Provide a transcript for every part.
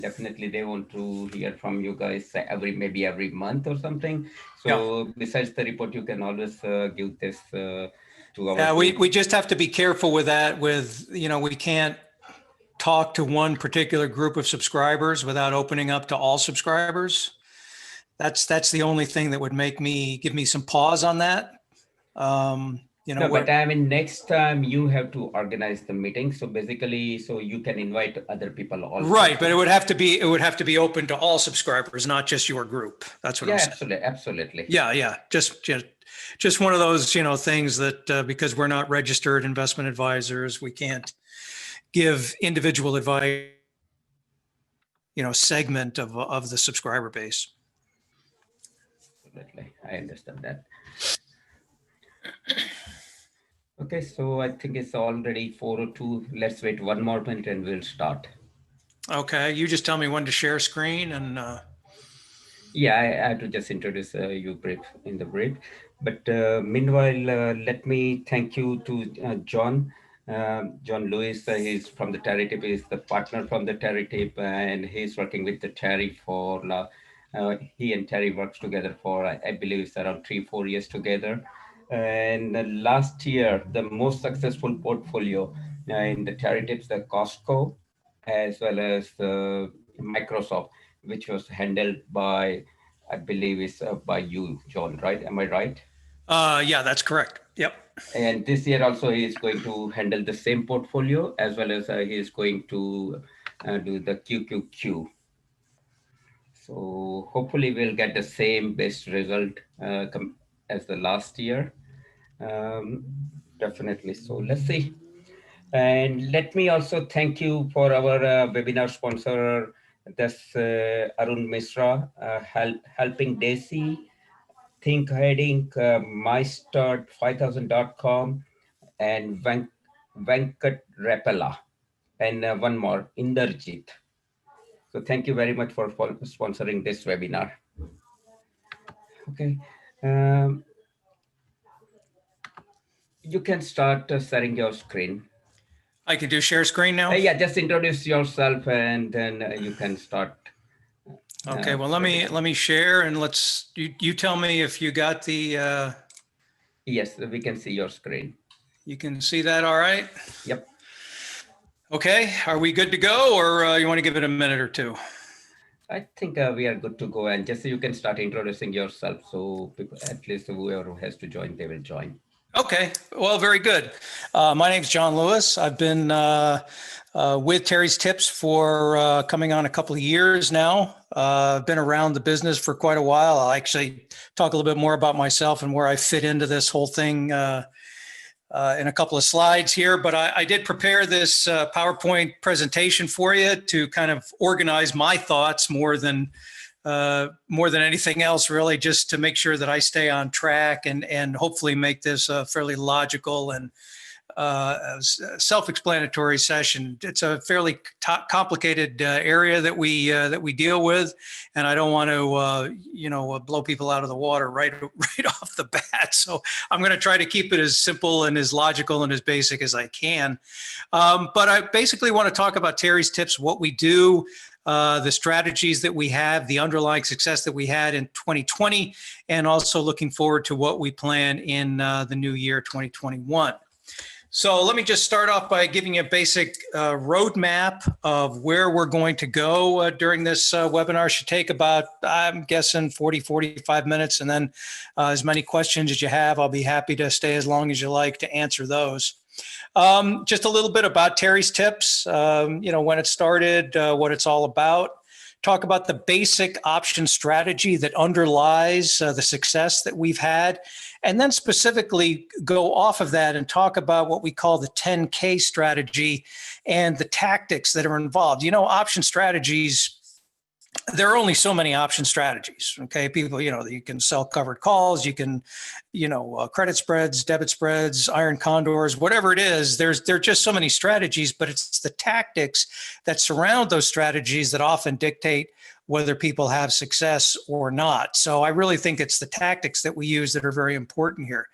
definitely they want to hear from you guys maybe every month or something. Yeah. So besides the report, you can always give this to our Yeah, group. we just have to be careful with that. We can't talk to one particular group of subscribers without opening up to all subscribers. That's the only thing that would give me some pause on that. No, but I mean, next time you have to organize the meeting. So basically, so you can invite other people also. Right, but it would have to be open to all subscribers, not just your group. That's what I'm saying. Absolutely, absolutely. Yeah. Just one of those, things that because we're not registered investment advisors, we can't give individual advice, segment of the subscriber base. Absolutely, I understand that. Okay, so I think it's already 4:02. Let's wait one more minute and we'll start. Okay, you just tell me when to share screen and. Yeah, I had to just introduce you in the brief. But meanwhile, let me thank you to Jon Lewis. He's from the Terrytip. He's the partner from the Terrytip, and he's working with the Terry for. He and Terry works together for I believe it's around 3-4 years together. And last year, the most successful portfolio in the Terrytips, the Costco, as well as Microsoft, which was handled by, I believe, is by you, Jon, right? Am I right? Yeah, that's correct. Yep. And this year also he is going to handle the same portfolio, as well as he is going to do the QQQ. So hopefully we'll get the same best result as the last year. Definitely. So let's see. And let me also thank you for our webinar sponsor, that's Arun Misra, helping Desi, Think Heading, MyStart5000.com, and Venkat Rapala, and one more, Inderjit. So thank you very much for sponsoring this webinar. Okay. You can start sharing your screen. I can do share screen now? Yeah, just introduce yourself and then you can start. Okay, well, let me share and you tell me if you got the. Yes, we can see your screen. You can see that all right? Yep. Okay, are we good to go, or you want to give it a minute or two? I think we are good to go, and just so you can start introducing yourself, so people, at least whoever has to join, they will join. Okay, well, very good. My name's Jon Lewis. I've been with Terry's Tips for coming on a couple of years now. I've been around the business for quite a while. I'll actually talk a little bit more about myself and where I fit into this whole thing in a couple of slides here. But I did prepare this PowerPoint presentation for you to kind of organize my thoughts more than anything else, really, just to make sure that I stay on track and hopefully make this a fairly logical and self-explanatory session. It's a fairly complicated area that we deal with, and I don't want to blow people out of the water right off the bat. So I'm going to try to keep it as simple and as logical and as basic as I can. But I basically want to talk about Terry's Tips, what we do, the strategies that we have, the underlying success that we had in 2020, and also looking forward to what we plan in the new year 2021. So let me just start off by giving you a basic roadmap of where we're going to go during this webinar. It should take about, I'm guessing, 45 minutes, and then as many questions as you have, I'll be happy to stay as long as you like to answer those. Just a little bit about Terry's Tips, when it started, what it's all about. Talk about the basic option strategy that underlies the success that we've had, and then specifically go off of that and talk about what we call the 10K strategy and the tactics that are involved. Option strategies, there are only so many option strategies. Okay, people, you can sell covered calls, you can, credit spreads, debit spreads, iron condors, whatever it is. There are just so many strategies, but it's the tactics that surround those strategies that often dictate whether people have success or not. So I really think it's the tactics that we use that are very important here.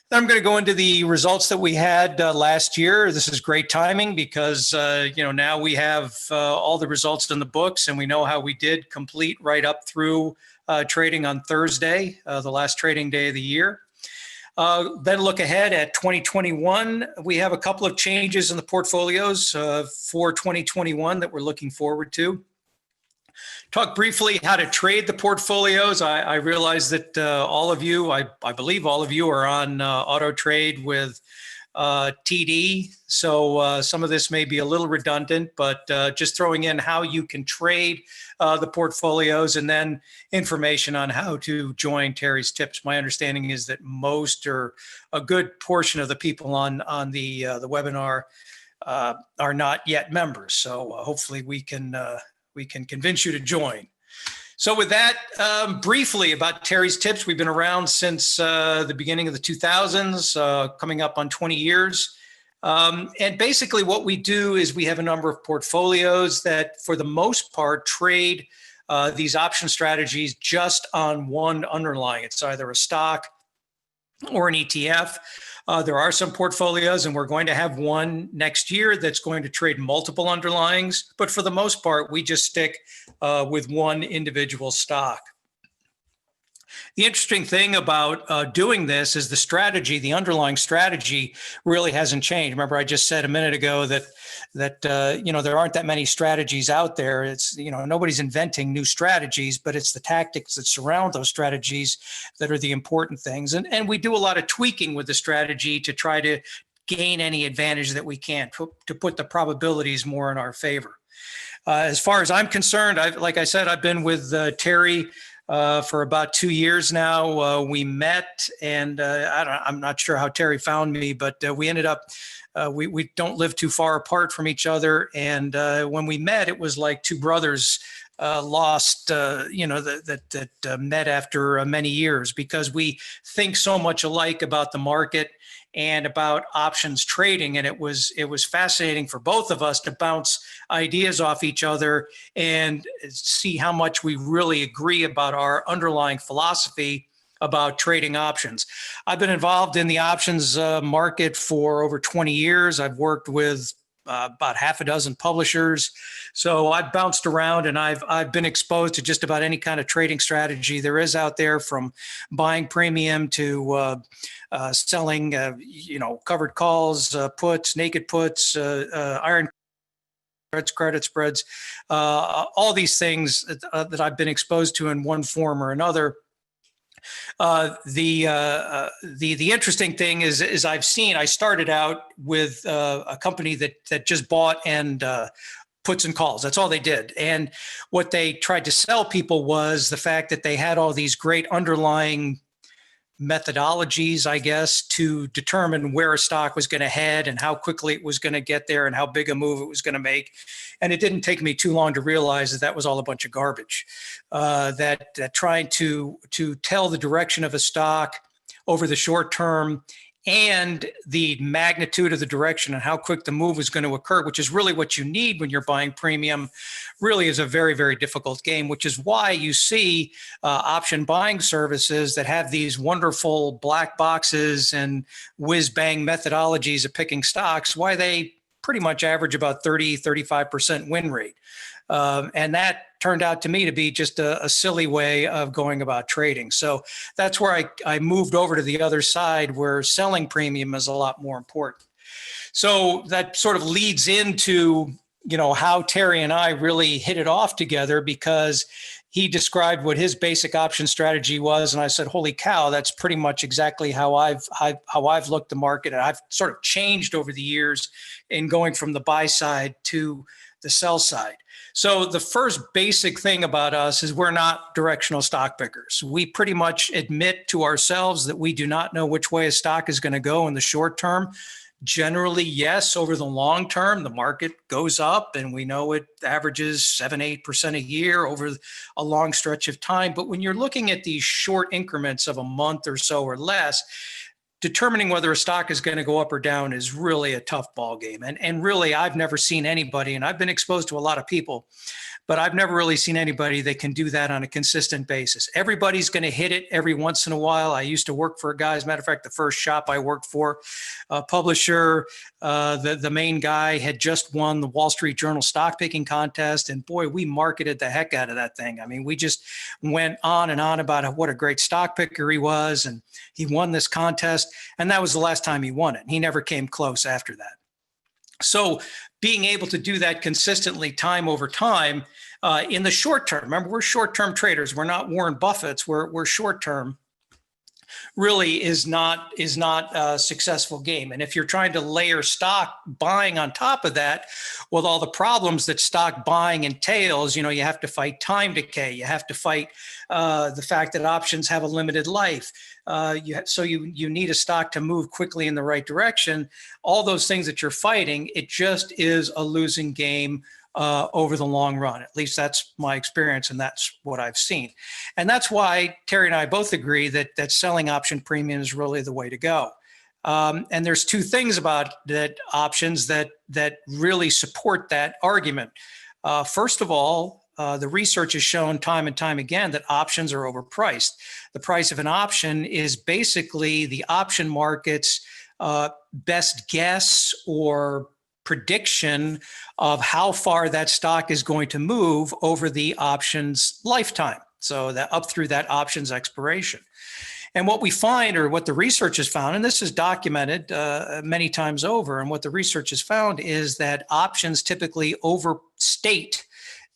I'm going to go into the results that we had last year. This is great timing because now we have all the results in the books, and we know how we did complete right up through trading on Thursday, the last trading day of the year. Then look ahead at 2021. We have a couple of changes in the portfolios for 2021 that we're looking forward to. Talk briefly how to trade the portfolios. I realize that all of you, I believe all of you are on Autotrade with TD. So some of this may be a little redundant, but just throwing in how you can trade the portfolios and then information on how to join Terry's Tips. My understanding is that most or a good portion of the people on the webinar are not yet members. So hopefully we can convince you to join. So with that, briefly about Terry's Tips, we've been around since the beginning of the 2000s, coming up on 20 years. And basically what we do is we have a number of portfolios that for the most part trade these option strategies just on one underlying. It's either a stock or an ETF. There are some portfolios, and we're going to have one next year that's going to trade multiple underlyings. But for the most part, we just stick with one individual stock. The interesting thing about doing this is the strategy, the underlying strategy really hasn't changed. Remember, I just said a minute ago that there aren't that many strategies out there. It's, nobody's inventing new strategies, but it's the tactics that surround those strategies that are the important things. And we do a lot of tweaking with the strategy to try to gain any advantage that we can, to put the probabilities more in our favor. As far as I'm concerned, like I said, I've been with Terry for about 2 years now. We met, and I'm not sure how Terry found me, but we ended up, we don't live too far apart from each other. And when we met, it was like two brothers lost, that met after many years, because we think so much alike about the market and about options trading. And it was fascinating for both of us to bounce ideas off each other and see how much we really agree about our underlying philosophy about trading options. I've been involved in the options market for over 20 years. I've worked with about half a dozen publishers. So I've bounced around, and I've been exposed to just about any kind of trading strategy there is out there, from buying premium to selling, covered calls, puts, naked puts, iron credit spreads, all these things that I've been exposed to in one form or another. The interesting thing is I started out with a company that just bought and puts and calls. That's all they did. And what they tried to sell people was the fact that they had all these great underlying methodologies, I guess, to determine where a stock was going to head and how quickly it was going to get there and how big a move it was going to make. And it didn't take me too long to realize that was all a bunch of garbage. That trying to tell the direction of a stock over the short term and the magnitude of the direction and how quick the move is going to occur, which is really what you need when you're buying premium, really is a very, very difficult game, which is why you see option buying services that have these wonderful black boxes and whiz-bang methodologies of picking stocks, why they pretty much average about 35% win rate. And that turned out to me to be just a silly way of going about trading. So that's where I moved over to the other side, where selling premium is a lot more important. So that sort of leads into, how Terry and I really hit it off together, because he described what his basic option strategy was. And I said, holy cow, that's pretty much exactly how I've looked the market. And I've sort of changed over the years in going from the buy side to the sell side. So the first basic thing about us is we're not directional stock pickers. We pretty much admit to ourselves that we do not know which way a stock is going to go in the short term. Generally, yes, over the long term, the market goes up, and we know it averages 7-8% a year over a long stretch of time. But when you're looking at these short increments of a month or so or less, determining whether a stock is going to go up or down is really a tough ball game. And really, I've never seen anybody, and I've been exposed to a lot of people, but I've never really seen anybody that can do that on a consistent basis. Everybody's going to hit it every once in a while. I used to work for a guy, as a matter of fact, the first shop I worked for, a publisher, the main guy had just won the Wall Street Journal stock picking contest. And boy, we marketed the heck out of that thing. I mean, we just went on and on about what a great stock picker he was. And he won this contest. And that was the last time he won it. He never came close after that. So being able to do that consistently time over time in the short term, remember, we're short-term traders. We're not Warren Buffett's, we're short-term, really is not a successful game. And if you're trying to layer stock buying on top of that, with all the problems that stock buying entails, you have to fight time decay. You have to fight the fact that options have a limited life. So you need a stock to move quickly in the right direction. All those things that you're fighting, it just is a losing game over the long run. At least that's my experience, and that's what I've seen. And that's why Terry and I both agree that selling option premium is really the way to go. And there's two things about that options that really support that argument. First of all, the research has shown time and time again that options are overpriced. The price of an option is basically the option market's best guess or prediction of how far that stock is going to move over the option's lifetime. So that up through that option's expiration. And what we find, or what the research has found, and this is documented many times over, and what the research has found is that options typically overstate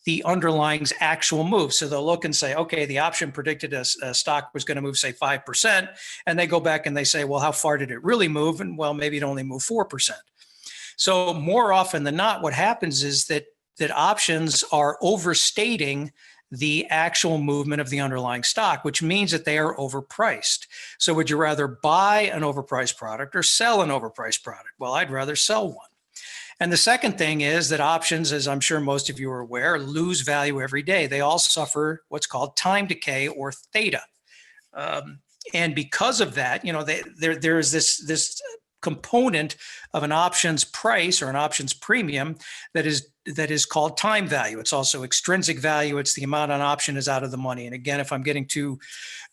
the underlying's actual move. So they'll look and say, okay, the option predicted a stock was going to move, say, 5%. And they go back and they say, well, how far did it really move? And well, maybe it only moved 4%. So more often than not, what happens is that options are overstating the actual movement of the underlying stock, which means that they are overpriced. So would you rather buy an overpriced product or sell an overpriced product? Well, I'd rather sell one. And the second thing is that options, as I'm sure most of you are aware, lose value every day. They all suffer what's called time decay, or theta. And because of that, there is this component of an options price or an options premium that is called time value. It's also extrinsic value. It's the amount an option is out of the money. And again, if I'm getting too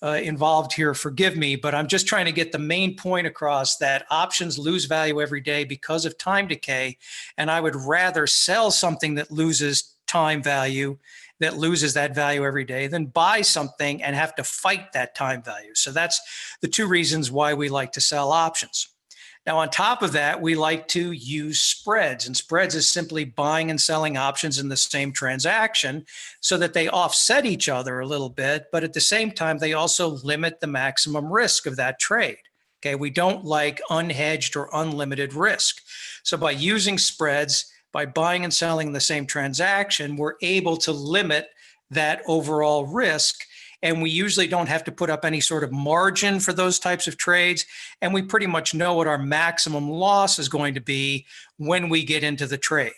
involved here, forgive me, but I'm just trying to get the main point across that options lose value every day because of time decay. And I would rather sell something that loses time value, that loses that value every day, than buy something and have to fight that time value. So that's the two reasons why we like to sell options. Now, on top of that, we like to use spreads, and spreads is simply buying and selling options in the same transaction so that they offset each other a little bit, but at the same time, they also limit the maximum risk of that trade. Okay, we don't like unhedged or unlimited risk. So by using spreads, by buying and selling in the same transaction, we're able to limit that overall risk. And we usually don't have to put up any sort of margin for those types of trades. And we pretty much know what our maximum loss is going to be when we get into the trade.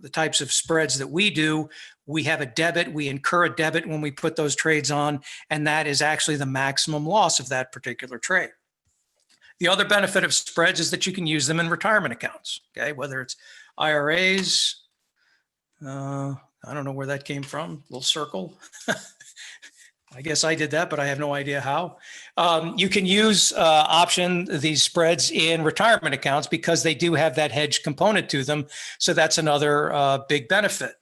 The types of spreads that we do, we have a debit, we incur a debit when we put those trades on, and that is actually the maximum loss of that particular trade. The other benefit of spreads is that you can use them in retirement accounts, okay? Whether it's IRAs, I don't know where that came from, little circle. I guess I did that, but I have no idea how. You can use these spreads in retirement accounts because they do have that hedge component to them. So that's another big benefit.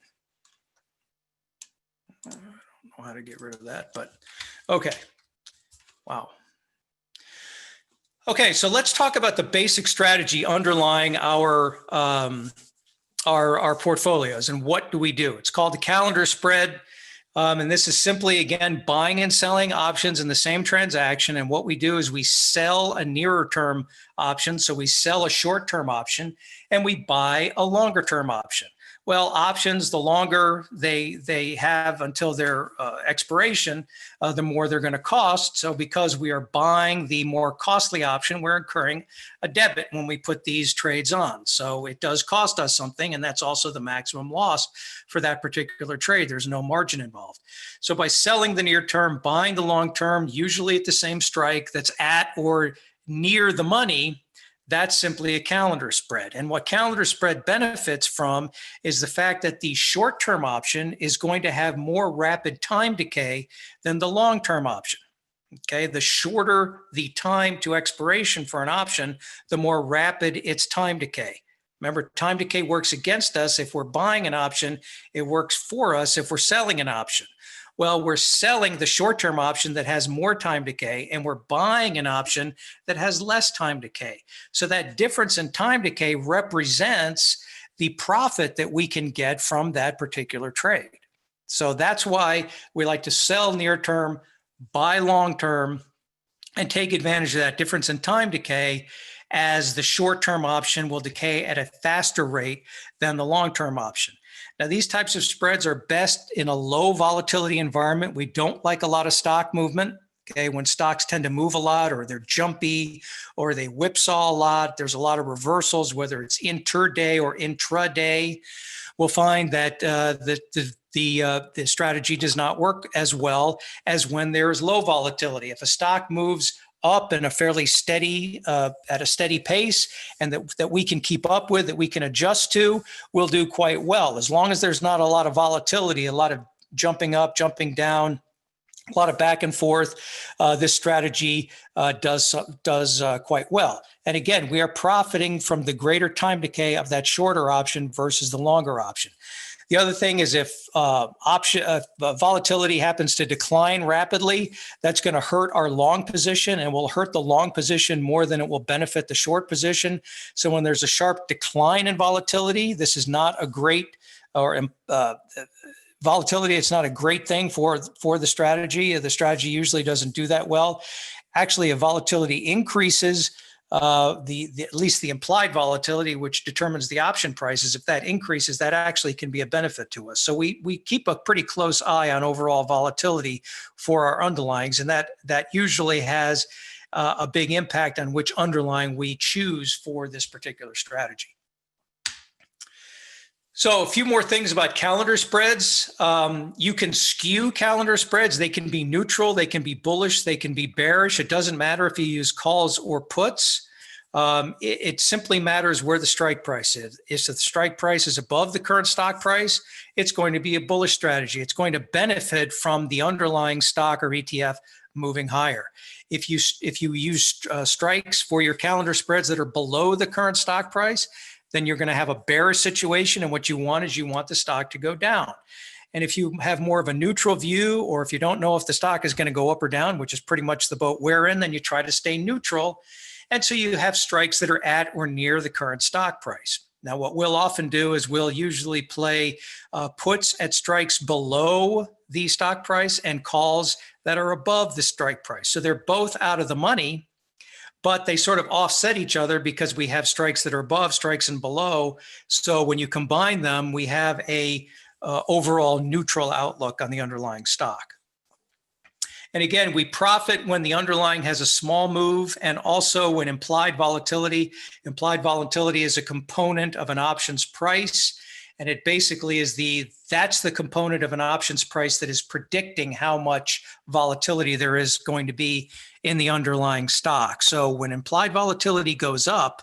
I don't know how to get rid of that, but okay. Wow. Okay, so let's talk about the basic strategy underlying our portfolios and what do we do. It's called the calendar spread. And this is simply, again, buying and selling options in the same transaction. And what we do is we sell a nearer term option. So we sell a short term option and we buy a longer term option. Well, options, the longer they have until their expiration, the more they're going to cost. So because we are buying the more costly option, we're incurring a debit when we put these trades on. So it does cost us something, and that's also the maximum loss for that particular trade. There's no margin involved. So by selling the near term, buying the long term, usually at the same strike that's at or near the money, That's simply a calendar spread. And what calendar spread benefits from is the fact that the short-term option is going to have more rapid time decay than the long-term option. Okay, the shorter the time to expiration for an option, the more rapid its time decay. Remember, time decay works against us if we're buying an option. It works for us if we're selling an option. Well, we're selling the short-term option that has more time decay, and we're buying an option that has less time decay. So that difference in time decay represents the profit that we can get from that particular trade. So that's why we like to sell near-term, buy long-term, and take advantage of that difference in time decay, as the short-term option will decay at a faster rate than the long-term option. Now, these types of spreads are best in a low volatility environment. We don't like a lot of stock movement. Okay, when stocks tend to move a lot, or they're jumpy, or they whipsaw a lot, there's a lot of reversals, whether it's intraday or intraday. We'll find that the strategy does not work as well as when there is low volatility. If a stock moves up in a fairly steady, at a steady pace, and that we can keep up with, that we can adjust to, we'll do quite well. As long as there's not a lot of volatility, a lot of jumping up, jumping down, a lot of back and forth, this strategy does quite well. And again, we are profiting from the greater time decay of that shorter option versus the longer option. The other thing is, if volatility happens to decline rapidly, that's going to hurt our long position, and will hurt the long position more than it will benefit the short position. So when there's a sharp decline in volatility, this is not a great, volatility, it's not a great thing for the strategy. The strategy usually doesn't do that well. Actually, if volatility increases, at least the implied volatility, which determines the option prices, if that increases, that actually can be a benefit to us. So we keep a pretty close eye on overall volatility for our underlyings, and that usually has a big impact on which underlying we choose for this particular strategy. So a few more things about calendar spreads. You can skew calendar spreads. They can be neutral, they can be bullish, they can be bearish. It doesn't matter if you use calls or puts. It simply matters where the strike price is. If the strike price is above the current stock price, it's going to be a bullish strategy. It's going to benefit from the underlying stock or ETF moving higher. If you use strikes for your calendar spreads that are below the current stock price, then you're going to have a bearish situation, and what you want is the stock to go down. And if you have more of a neutral view, or if you don't know if the stock is going to go up or down, which is pretty much the boat we're in, then you try to stay neutral. And so you have strikes that are at or near the current stock price. Now, what we'll often do is we'll usually play puts at strikes below the stock price and calls that are above the strike price. So they're both out of the money, but they sort of offset each other because we have strikes that are above, strikes and below. So when you combine them, we have a overall neutral outlook on the underlying stock. And again, we profit when the underlying has a small move, and also when implied volatility is a component of an option's price. And it basically is that's the component of an options price that is predicting how much volatility there is going to be in the underlying stock. So when implied volatility goes up,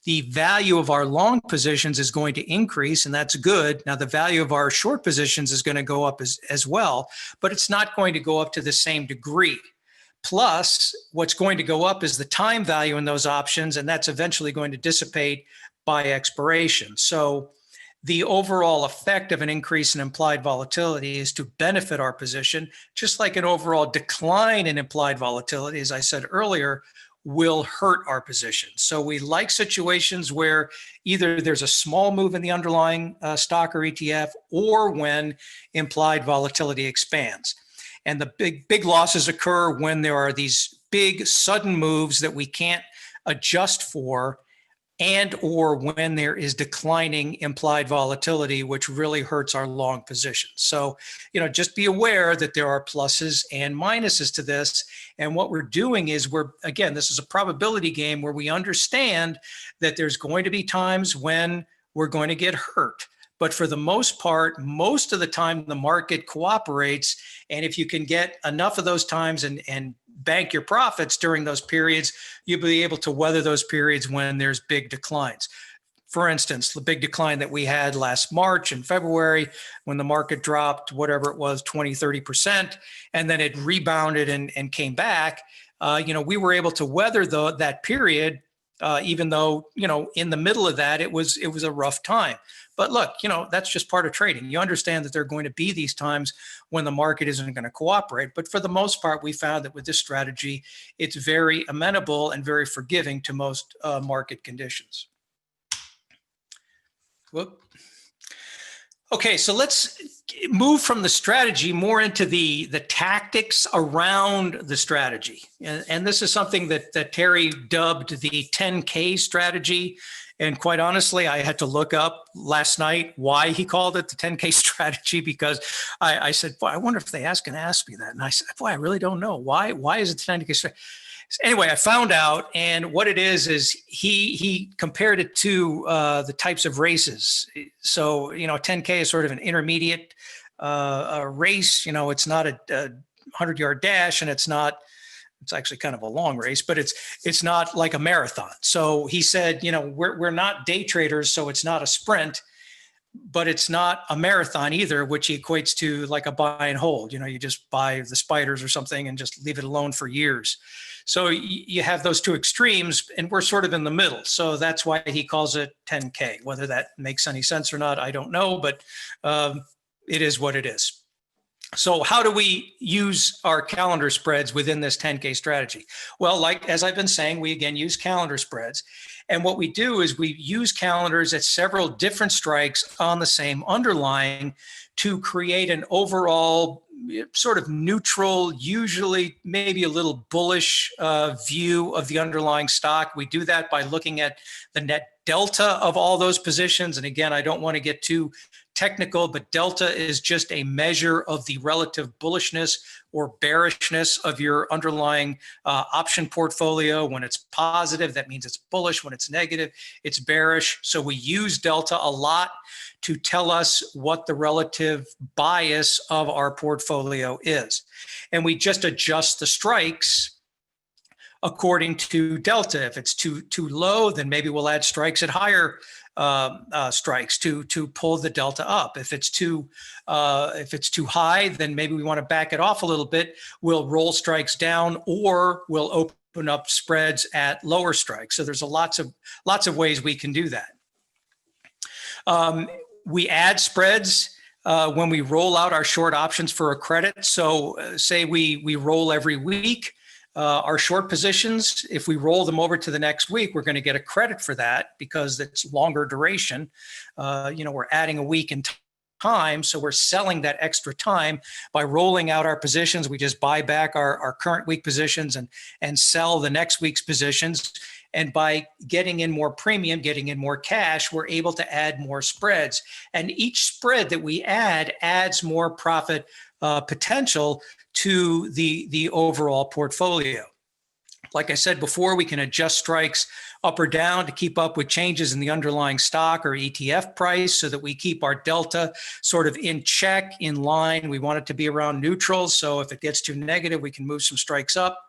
the value of our long positions is going to increase, and that's good. Now, the value of our short positions is going to go up as well, but it's not going to go up to the same degree. Plus, what's going to go up is the time value in those options, and that's eventually going to dissipate by expiration. So the overall effect of an increase in implied volatility is to benefit our position, just like an overall decline in implied volatility, as I said earlier, will hurt our position. So we like situations where either there's a small move in the underlying stock or ETF, or when implied volatility expands. And the big losses occur when there are these big sudden moves that we can't adjust for, and or when there is declining implied volatility, which really hurts our long positions. So, just be aware that there are pluses and minuses to this. And what we're doing is this is a probability game where we understand that there's going to be times when we're going to get hurt. But for the most part, most of the time, the market cooperates. And if you can get enough of those times and bank your profits during those periods, you'll be able to weather those periods when there's big declines. For instance, the big decline that we had last March and February, when the market dropped, whatever it was, 20, 30%, and then it rebounded and came back, we were able to weather that period, even though, in the middle of that, it was a rough time. But look, that's just part of trading. You understand that there are going to be these times when the market isn't going to cooperate. But for the most part, we found that with this strategy, it's very amenable and very forgiving to most market conditions. Whoop. Okay, so let's move from the strategy more into the tactics around the strategy. And this is something that Terry dubbed the 10K strategy. And quite honestly, I had to look up last night why he called it the 10K strategy, because I said, boy, I wonder if they can ask me that. And I said, boy, I really don't know. Why is it the 10K strategy? Anyway, I found out, and what it is he compared it to the types of races. So, 10K is sort of an intermediate race. It's not a 100-yard dash, and it's actually kind of a long race, but it's not like a marathon. So he said, we're not day traders, so it's not a sprint, but it's not a marathon either, which equates to like a buy and hold. You just buy the spiders or something and just leave it alone for years. So you have those two extremes, and we're sort of in the middle. So that's why he calls it 10K. Whether that makes any sense or not, I don't know, but it is what it is. So how do we use our calendar spreads within this 10K strategy? Well, as I've been saying, we again use calendar spreads. And what we do is we use calendars at several different strikes on the same underlying to create an overall sort of neutral, usually maybe a little bullish view of the underlying stock. We do that by looking at the net delta of all those positions. And again, I don't want to get too technical, but delta is just a measure of the relative bullishness or bearishness of your underlying option portfolio. When it's positive, that means it's bullish. When it's negative, it's bearish. So we use delta a lot to tell us what the relative bias of our portfolio is. And we just adjust the strikes according to delta. If it's too low, then maybe we'll add strikes at higher strikes to pull the delta up. If it's too high, then maybe we want to back it off a little bit. We'll roll strikes down, or we'll open up spreads at lower strikes. So there's lots of ways we can do that. We add spreads when we roll out our short options for a credit. So say we roll every week. Our short positions, if we roll them over to the next week, we're going to get a credit for that because it's longer duration. We're adding a week in time, so we're selling that extra time by rolling out our positions. We just buy back our current week positions and sell the next week's positions. And by getting in more premium, getting in more cash, we're able to add more spreads. And each spread that we add adds more profit potential to the overall portfolio. Like I said before, we can adjust strikes up or down to keep up with changes in the underlying stock or ETF price so that we keep our delta sort of in check, in line. We want it to be around neutral. So if it gets too negative, we can move some strikes up.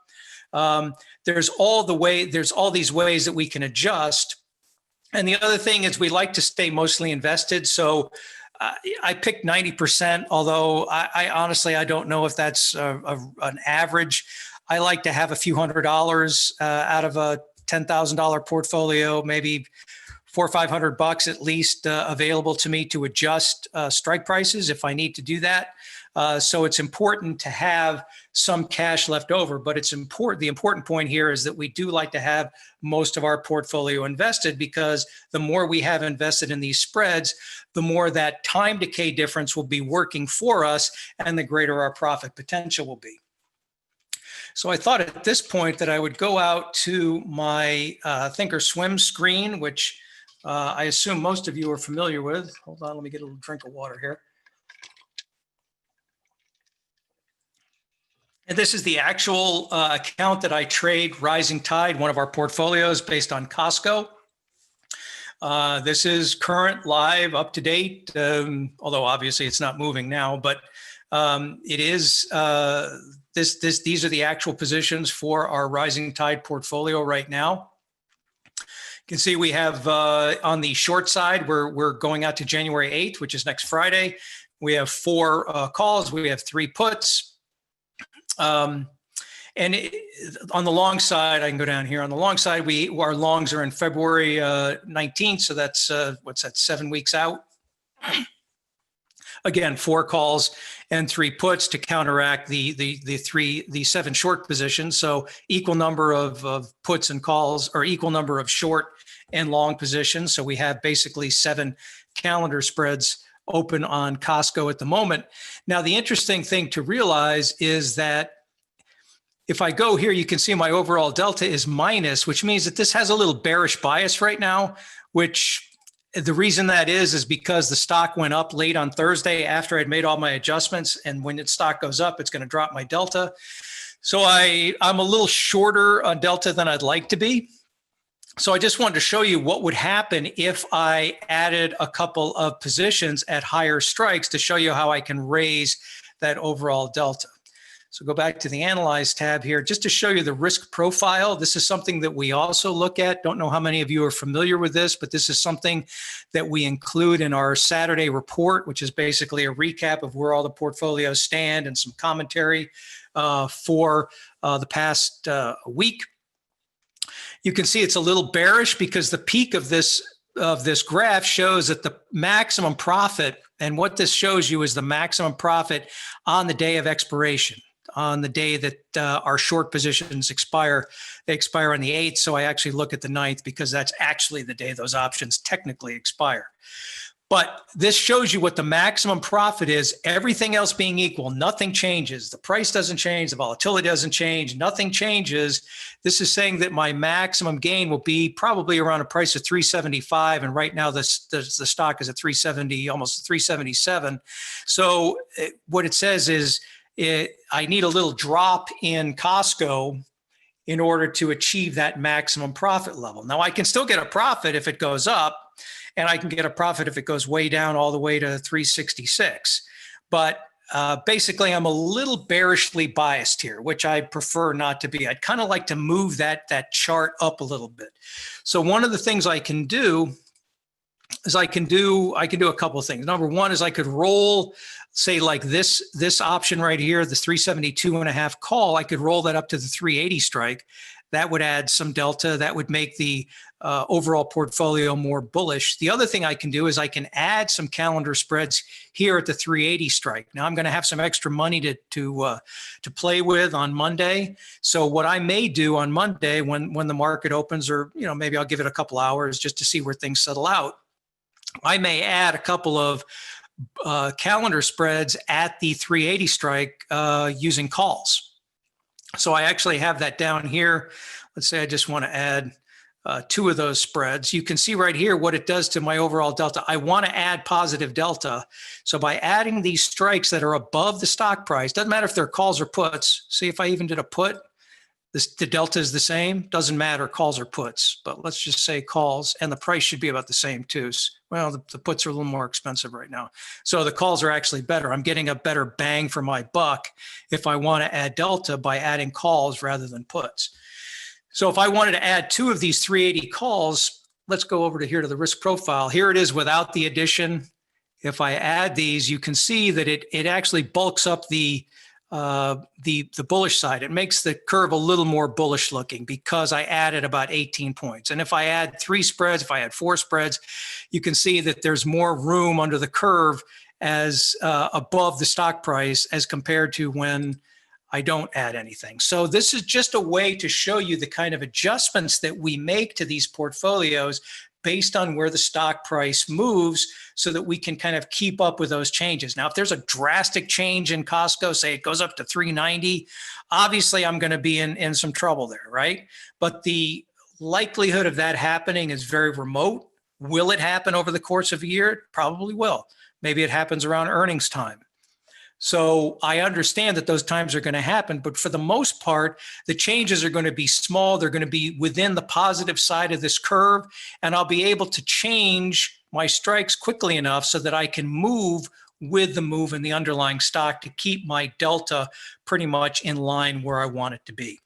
There's all these ways that we can adjust. And the other thing is we like to stay mostly invested. So I picked 90%, although I honestly, I don't know if that's an average. I like to have a few $100s out of a $10,000 portfolio, maybe $400 or $500 at least available to me to adjust strike prices if I need to do that. So it's important to have some cash left over, but the important point here is that we do like to have most of our portfolio invested, because the more we have invested in these spreads, the more that time decay difference will be working for us and the greater our profit potential will be. So I thought at this point that I would go out to my Thinkorswim screen, which I assume most of you are familiar with. Hold on, let me get a little drink of water here. And this is the actual account that I trade, Rising Tide, one of our portfolios based on Costco. This is current, live, up to date, although obviously it's not moving now, but It is these are the actual positions for our rising tide portfolio right now. You can see we have on the short side, we're going out to January 8th, which is next Friday. We have 4 calls. We have 3 puts. On the long side, I can go down here. On the long side, our longs are in February 19th. So that's, what's that, 7 weeks out. Again, 4 calls and 3 puts to counteract the 7 short positions. So equal number of puts and calls, or equal number of short and long positions. So we have basically 7 calendar spreads open on Costco at the moment. Now, the interesting thing to realize is that if I go here, you can see my overall delta is minus, which means that this has a little bearish bias right now, which the reason that is because the stock went up late on Thursday after I'd made all my adjustments. And when the stock goes up, it's going to drop my delta. So I'm a little shorter on delta than I'd like to be. So I just wanted to show you what would happen if I added a couple of positions at higher strikes to show you how I can raise that overall delta. So go back to the Analyze tab here, just to show you the risk profile. This is something that we also look at. Don't know how many of you are familiar with this, but this is something that we include in our Saturday report, which is basically a recap of where all the portfolios stand and some commentary for the past week. You can see it's a little bearish because the peak of this graph shows that the maximum profit, and what this shows you is the maximum profit on the day of expiration, on the day that our short positions expire. They expire on the 8th, so I actually look at the 9th because that's actually the day those options technically expire. But this shows you what the maximum profit is, everything else being equal. Nothing changes. The price doesn't change. The volatility doesn't change. Nothing changes. This is saying that my maximum gain will be probably around a price of 375. And right now the stock is at 370, almost 377. So what it says is I need a little drop in Costco in order to achieve that maximum profit level. Now I can still get a profit if it goes up, and I can get a profit if it goes way down all the way to 366. But basically, I'm a little bearishly biased here, which I prefer not to be. I'd kind of like to move that chart up a little bit. So one of the things I can do is I can do a couple of things. Number one is I could roll, say like this option right here, the 372.5 call. I could roll that up to the 380 strike. That would add some delta. That would make the overall portfolio more bullish. The other thing I can do is I can add some calendar spreads here at the 380 strike. Now I'm going to have some extra money to play with on Monday. So what I may do on Monday when the market opens, or maybe I'll give it a couple hours just to see where things settle out, I may add a couple of calendar spreads at the 380 strike using calls. So I actually have that down here. Let's say I just want to add 2 of those spreads. You can see right here what it does to my overall delta. I want to add positive delta. So by adding these strikes that are above the stock price, doesn't matter if they're calls or puts. See, if I even did a put, the delta is the same. Doesn't matter, calls or puts. But let's just say calls, and the price should be about the same too. Well, the puts are a little more expensive right now. So the calls are actually better. I'm getting a better bang for my buck if I want to add delta by adding calls rather than puts. So if I wanted to add 2 of these 380 calls, let's go over to here to the risk profile. Here it is without the addition. If I add these, you can see that it actually bulks up the bullish side. It makes the curve a little more bullish looking because I added about 18 points. And if I add 3 spreads, if I add 4 spreads, you can see that there's more room under the curve as above the stock price as compared to when I don't add anything. So this is just a way to show you the kind of adjustments that we make to these portfolios based on where the stock price moves so that we can kind of keep up with those changes. Now, if there's a drastic change in Costco, say it goes up to 390, obviously I'm going to be in some trouble there, right? But the likelihood of that happening is very remote. Will it happen over the course of a year? It probably will. Maybe it happens around earnings time. So I understand that those times are going to happen, but for the most part, the changes are going to be small. They're going to be within the positive side of this curve, and I'll be able to change my strikes quickly enough so that I can move with the move in the underlying stock to keep my delta pretty much in line where I want it to be.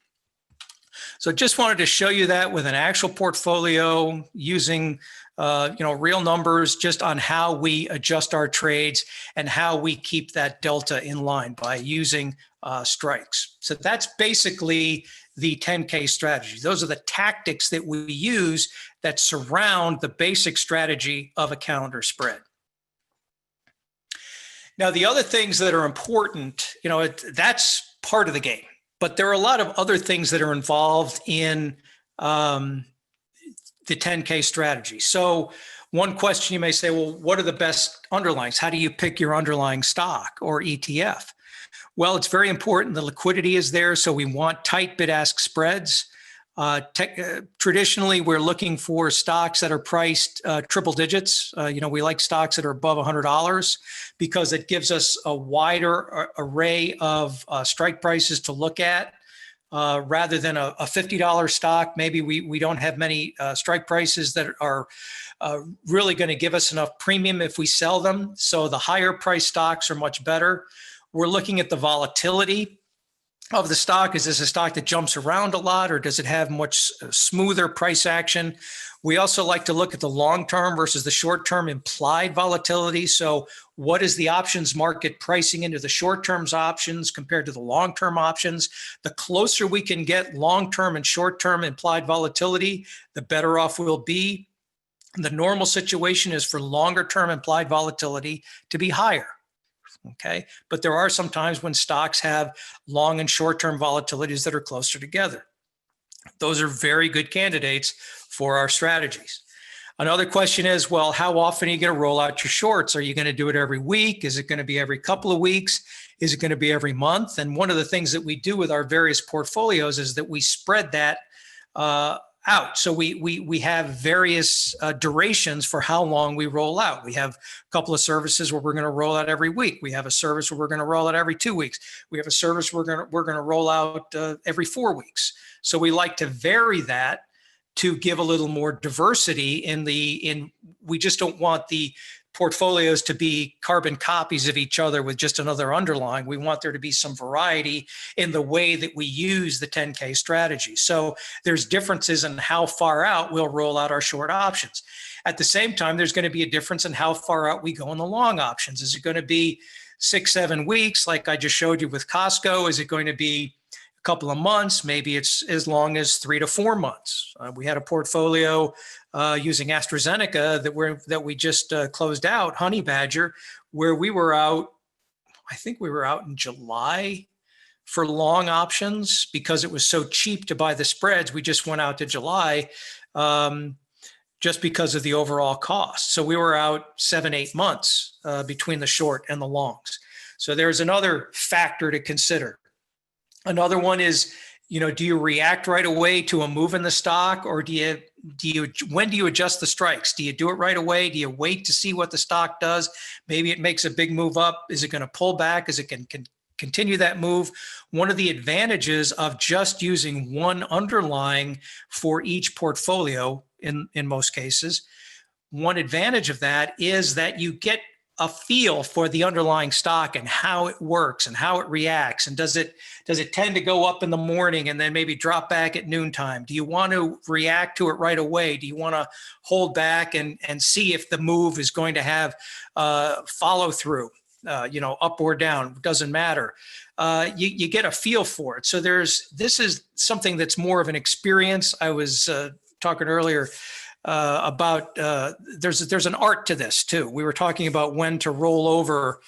So just wanted to show you that with an actual portfolio using real numbers just on how we adjust our trades and how we keep that delta in line by using strikes. So that's basically the 10K strategy. Those are the tactics that we use that surround the basic strategy of a calendar spread. Now, the other things that are important, that's part of the game, but there are a lot of other things that are involved in the 10K strategy. So one question you may say, well, what are the best underlyings? How do you pick your underlying stock or ETF? Well, it's very important. The liquidity is there. So we want tight bid-ask spreads. Traditionally, we're looking for stocks that are priced triple digits. We like stocks that are above $100 because it gives us a wider array of strike prices to look at. Rather than a $50 stock, maybe we don't have many strike prices that are really going to give us enough premium if we sell them. So the higher price stocks are much better. We're looking at the volatility of the stock. Is this a stock that jumps around a lot, or does it have much smoother price action? We also like to look at the long-term versus the short-term implied volatility. So what is the options market pricing into the short-term options compared to the long-term options? The closer we can get long-term and short-term implied volatility, the better off we'll be. The normal situation is for longer-term implied volatility to be higher. Okay, but there are some times when stocks have long and short-term volatilities that are closer together. Those are very good candidates for our strategies. Another question is, well, how often are you going to roll out your shorts? Are you going to do it every week? Is it going to be every couple of weeks? Is it going to be every month? And one of the things that we do with our various portfolios is that we spread that out. So we have various durations for how long we roll out. We have a couple of services where we're going to roll out every week. We have a service where we're going to roll out every 2 weeks. We have a service where we're going to roll out every 4 weeks. So we like to vary that to give a little more diversity we just don't want the portfolios to be carbon copies of each other with just another underlying. We want there to be some variety in the way that we use the 10K strategy. So there's differences in how far out we'll roll out our short options. At the same time, there's going to be a difference in how far out we go in the long options. Is it going to be 6-7 weeks, like I just showed you with Costco? Is it going to be a couple of months? Maybe it's as long as 3 to 4 months. We had a portfolio using AstraZeneca that we just closed out, Honey Badger, where we were out, I think we were out in July for long options because it was so cheap to buy the spreads. We just went out to July just because of the overall cost. So we were out 7-8 months between the short and the longs. So there's another factor to consider. Another one is, do you react right away to a move in the stock, or when do you adjust the strikes? Do you do it right away? Do you wait to see what the stock does? Maybe it makes a big move up. Is it going to pull back? Is it going to continue that move? One of the advantages of just using one underlying for each portfolio in most cases, one advantage of that is that you get a feel for the underlying stock and how it works and how it reacts. And does it tend to go up in the morning and then maybe drop back at noontime? Do you want to react to it right away? Do you want to hold back and see if the move is going to have follow through, up or down? Doesn't matter. You get a feel for it. So this is something that's more of an experience. I was talking earlier about there's an art to this too. We were talking about when to roll over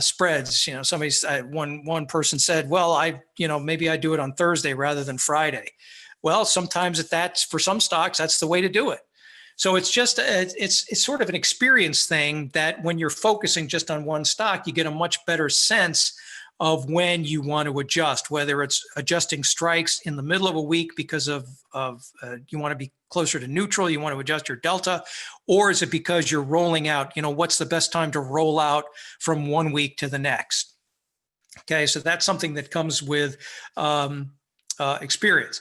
spreads. One person said, well, maybe I do it on Thursday rather than Friday. Well, sometimes that's for some stocks, that's the way to do it. So it's just it's sort of an experience thing that when you're focusing just on one stock, you get a much better sense of when you want to adjust, whether it's adjusting strikes in the middle of a week because of you want to be closer to neutral, you want to adjust your delta, or is it because you're rolling out, what's the best time to roll out from 1 week to the next? Okay, so that's something that comes with experience.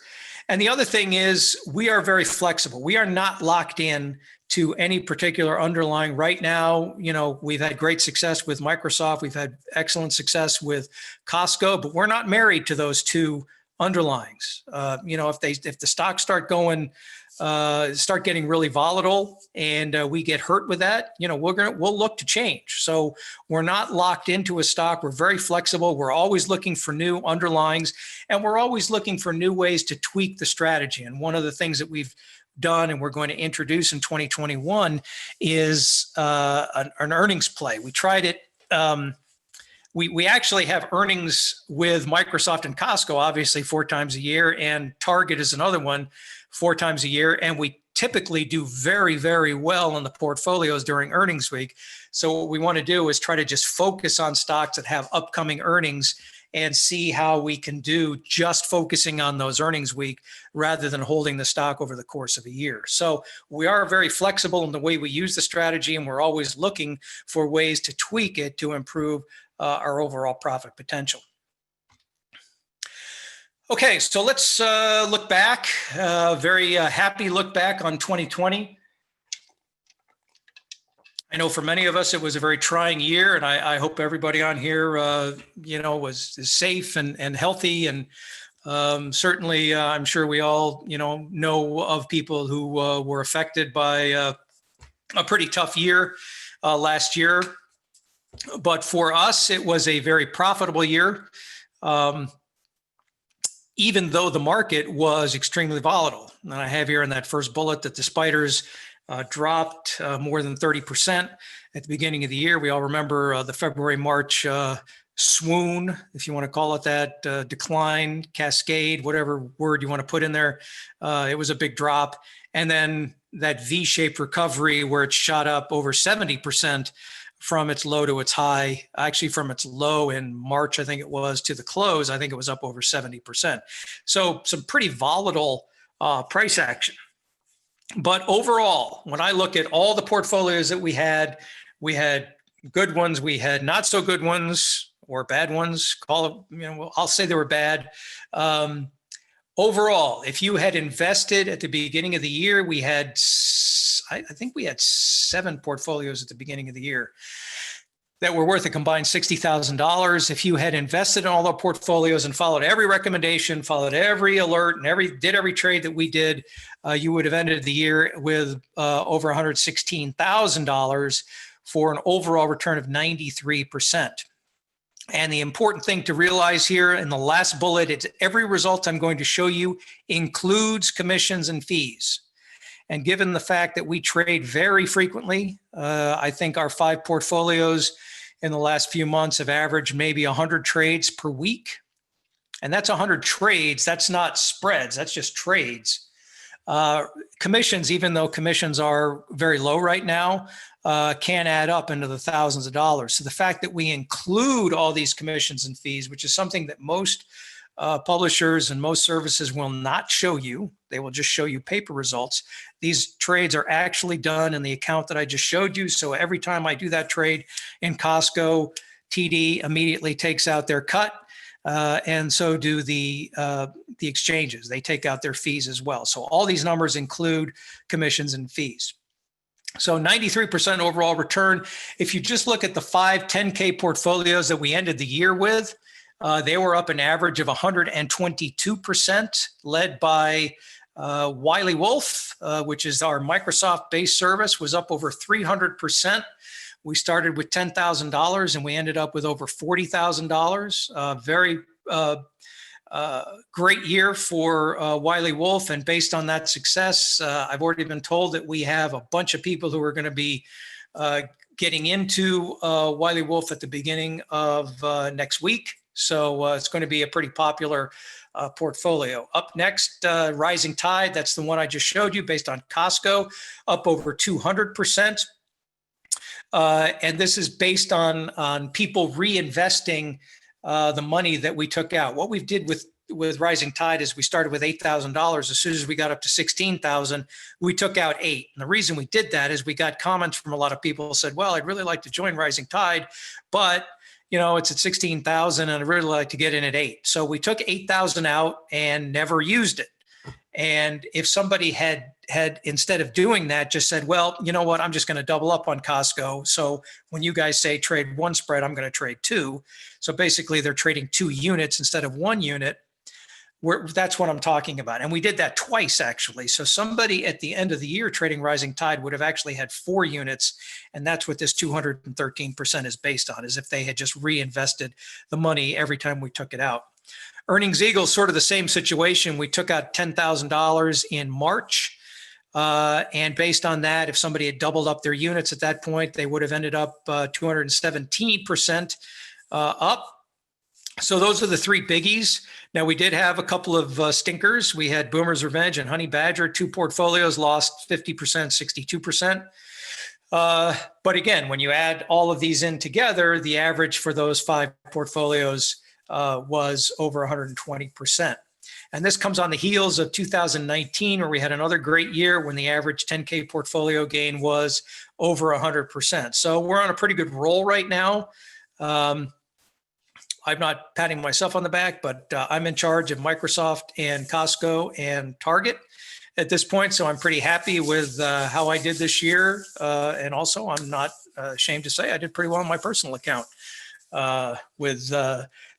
And the other thing is we are very flexible. We are not locked in to any particular underlying. Right now, we've had great success with Microsoft. We've had excellent success with Costco, but we're not married to those two underlyings. If the stocks start getting really volatile and we get hurt with that, we'll look to change. So we're not locked into a stock. We're very flexible. We're always looking for new underlyings, and we're always looking for new ways to tweak the strategy. And one of the things that we've done and we're going to introduce in 2021 is an earnings play. We tried it. We actually have earnings with Microsoft and Costco, obviously 4 times a year, and Target is another one 4 times a year. And we typically do very, very well in the portfolios during earnings week. So what we want to do is try to just focus on stocks that have upcoming earnings and see how we can do just focusing on those earnings week rather than holding the stock over the course of a year. So we are very flexible in the way we use the strategy, and we're always looking for ways to tweak it to improve our overall profit potential. Okay, so let's look back, very happy look back on 2020. I know for many of us, it was a very trying year, and I hope everybody on here, is safe and healthy. And certainly, I'm sure we all, know of people who were affected by a pretty tough year last year. But for us, it was a very profitable year, even though the market was extremely volatile. And I have here in that first bullet that the spiders dropped more than 30% at the beginning of the year. We all remember the February, March swoon, if you want to call it that, decline, cascade, whatever word you want to put in there. It was a big drop. And then that V-shaped recovery where it shot up over 70% from its low to its high. Actually, from its low in March, I think it was, to the close, I think it was up over 70%. So some pretty volatile price action. But overall, when I look at all the portfolios that we had good ones, we had not so good ones or bad ones. Call it, I'll say they were bad. Overall, if you had invested at the beginning of the year, we had, I think we had 7 portfolios at the beginning of the year that were worth a combined $60,000. If you had invested in all the portfolios and followed every recommendation, followed every alert, and did every trade that we did, you would have ended the year with over $116,000 for an overall return of 93%. And the important thing to realize here in the last bullet, it's every result I'm going to show you includes commissions and fees. And given the fact that we trade very frequently, I think our 5 portfolios in the last few months have averaged maybe 100 trades per week. And that's 100 trades. That's not spreads. That's just trades. Commissions, even though commissions are very low right now, can add up into the thousands of dollars. So the fact that we include all these commissions and fees, which is something that most publishers and most services will not show you. They will just show you paper results. These trades are actually done in the account that I just showed you. So every time I do that trade in Costco, TD immediately takes out their cut, and so do the exchanges. They take out their fees as well. So all these numbers include commissions and fees. So 93% overall return. If you just look at the 5 10K portfolios that we ended the year with, they were up an average of 122%, led by Wiley Wolf, which is our Microsoft-based service, was up over 300%. We started with $10,000 and we ended up with over $40,000. Very great year for Wiley Wolf. And based on that success, I've already been told that we have a bunch of people who are going to be getting into Wiley Wolf at the beginning of next week. So it's going to be a pretty popular portfolio. Up next, Rising Tide. That's the one I just showed you based on Costco, up over 200%. And this is based on people reinvesting the money that we took out. What we did with Rising Tide is we started with $8,000. As soon as we got up to $16,000, we took out 8. And the reason we did that is we got comments from a lot of people who said, well, I'd really like to join Rising Tide, but it's at 16,000 and I'd really like to get in at 8. So we took 8,000 out and never used it. And if somebody had instead of doing that, just said, well, you know what, I'm just going to double up on Costco. So when you guys say trade one spread, I'm going to trade two. So basically they're trading 2 units instead of 1 unit. That's what I'm talking about. And we did that twice, actually. So somebody at the end of the year trading Rising Tide would have actually had 4 units. And that's what this 213% is based on, is if they had just reinvested the money every time we took it out. Earnings Eagle, sort of the same situation. We took out $10,000 in March. And based on that, if somebody had doubled up their units at that point, they would have ended up 217% up. So those are the 3 biggies. Now, we did have a couple of stinkers. We had Boomer's Revenge and Honey Badger. 2 portfolios lost 50%, 62%. But again, when you add all of these in together, the average for those 5 portfolios was over 120%. And this comes on the heels of 2019, where we had another great year when the average 10K portfolio gain was over 100%. So we're on a pretty good roll right now. I'm not patting myself on the back, but I'm in charge of Microsoft and Costco and Target at this point. So I'm pretty happy with how I did this year. And also, I'm not ashamed to say I did pretty well on my personal account with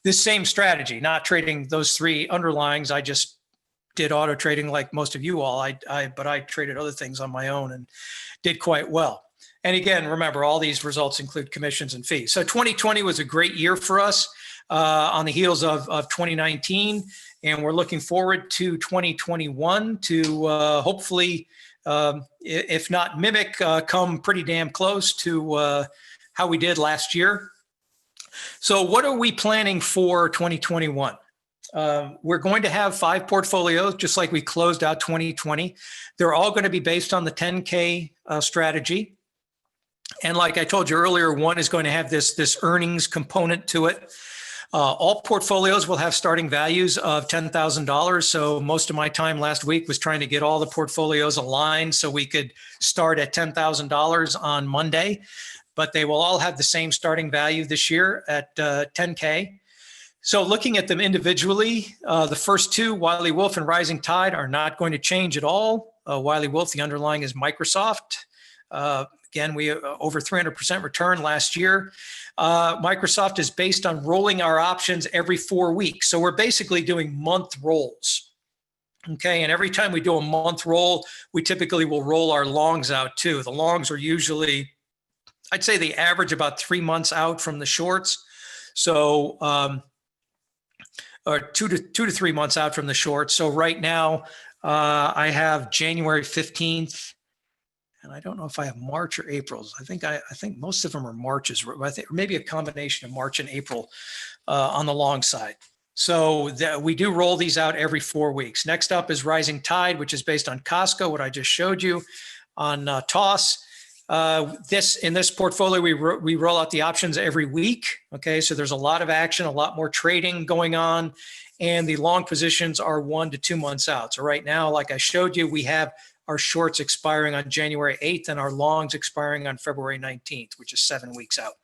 this same strategy, not trading those 3 underlyings. I just did auto trading like most of you all. But I traded other things on my own and did quite well. And again, remember, all these results include commissions and fees. So 2020 was a great year for us. On the heels of 2019, and we're looking forward to 2021 to hopefully, if not mimic, come pretty damn close to how we did last year. So what are we planning for 2021? We're going to have 5 portfolios, just like we closed out 2020. They're all going to be based on the 10K strategy. And like I told you earlier, one is going to have this earnings component to it. All portfolios will have starting values of $10,000. So most of my time last week was trying to get all the portfolios aligned so we could start at $10,000 on Monday. But they will all have the same starting value this year at 10K. So looking at them individually, the first 2, Wiley Wolf and Rising Tide, are not going to change at all. Wiley Wolf, the underlying is Microsoft. Again, we over 300% return last year. Microsoft is based on rolling our options every 4 weeks. So we're basically doing month rolls. Okay, and every time we do a month roll, we typically will roll our longs out too. The longs are usually, I'd say they average about 3 months out from the shorts. So, or 2 to 3 months out from the shorts. So right now, I have January 15th. And I don't know if I have March or April's. I think most of them are Marches. I think maybe a combination of March and April on the long side. So we do roll these out every 4 weeks. Next up is Rising Tide, which is based on Costco, what I just showed you on TOS. In this portfolio, we roll out the options every week. Okay, so there's a lot of action, a lot more trading going on, and the long positions are 1 to 2 months out. So right now, like I showed you, we have our shorts expiring on January 8th and our longs expiring on February 19th, which is 7 weeks out.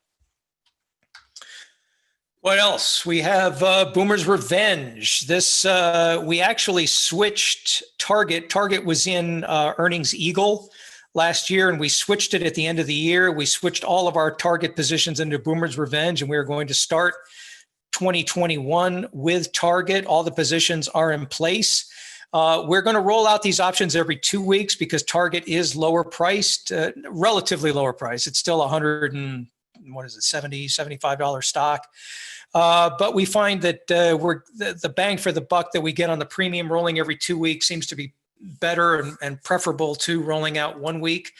What else? We have Boomer's Revenge. This, we actually switched Target. Target was in Earnings Eagle last year, and we switched it at the end of the year. We switched all of our Target positions into Boomer's Revenge, and we are going to start 2021 with Target. All the positions are in place. We're going to roll out these options every 2 weeks because Target is lower priced, relatively lower priced. It's still $70, $75 stock. But we find that the bang for the buck that we get on the premium rolling every 2 weeks seems to be better and preferable to rolling out 1 week.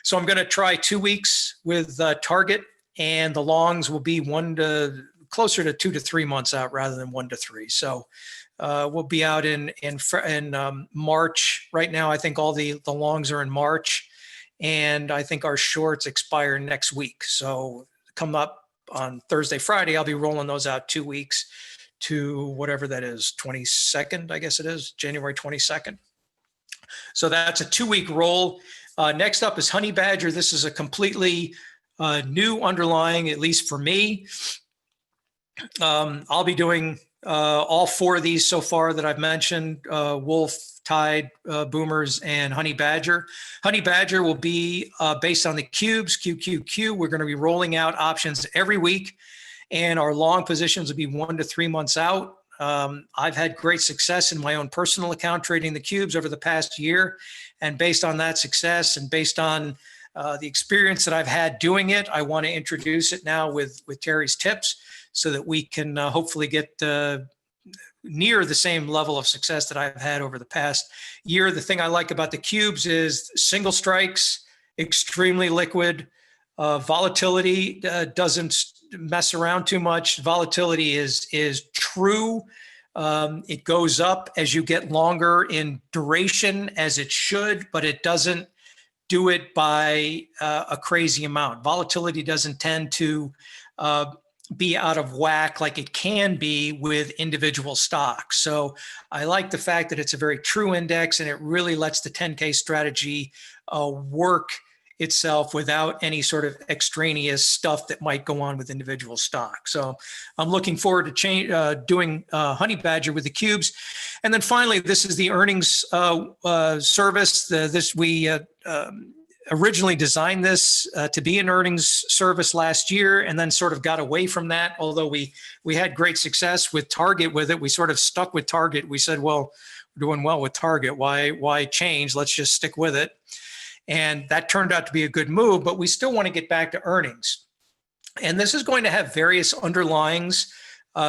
So I'm going to try 2 weeks with Target, and the longs will be closer to 2 to 3 months out rather than 1 to 3. So we'll be out in March. Right now, I think all the longs are in March, and I think our shorts expire next week. So come up on Thursday, Friday, I'll be rolling those out 2 weeks to whatever that is, 22nd, I guess it is, January 22nd. So that's a 2-week roll. Next up is Honey Badger. This is a completely new underlying, at least for me. I'll be doing all 4 of these so far that I've mentioned, Wolf, Tide, Boomers, and Honey Badger. Honey Badger will be based on the cubes, QQQ. We're going to be rolling out options every week, and our long positions will be 1 to 3 months out. I've had great success in my own personal account trading the cubes over the past year. And based on that success and based on the experience that I've had doing it, I want to introduce it now with Terry's tips so that we can hopefully get near the same level of success that I've had over the past year. The thing I like about the cubes is single strikes, extremely liquid, volatility doesn't mess around too much. Volatility is true. It goes up as you get longer in duration, as it should, but it doesn't do it by a crazy amount. Volatility doesn't tend to be out of whack like it can be with individual stocks. So I like the fact that it's a very true index, and it really lets the 10K strategy work itself without any sort of extraneous stuff that might go on with individual stocks. So I'm looking forward to doing Honey Badger with the cubes. And then finally, this is the earnings service. We originally designed this to be an earnings service last year, and then sort of got away from that. Although we had great success with Target with it, we sort of stuck with Target. We said, well, we're doing well with Target. Why change? Let's just stick with it. And that turned out to be a good move, but we still want to get back to earnings. And this is going to have various underlyings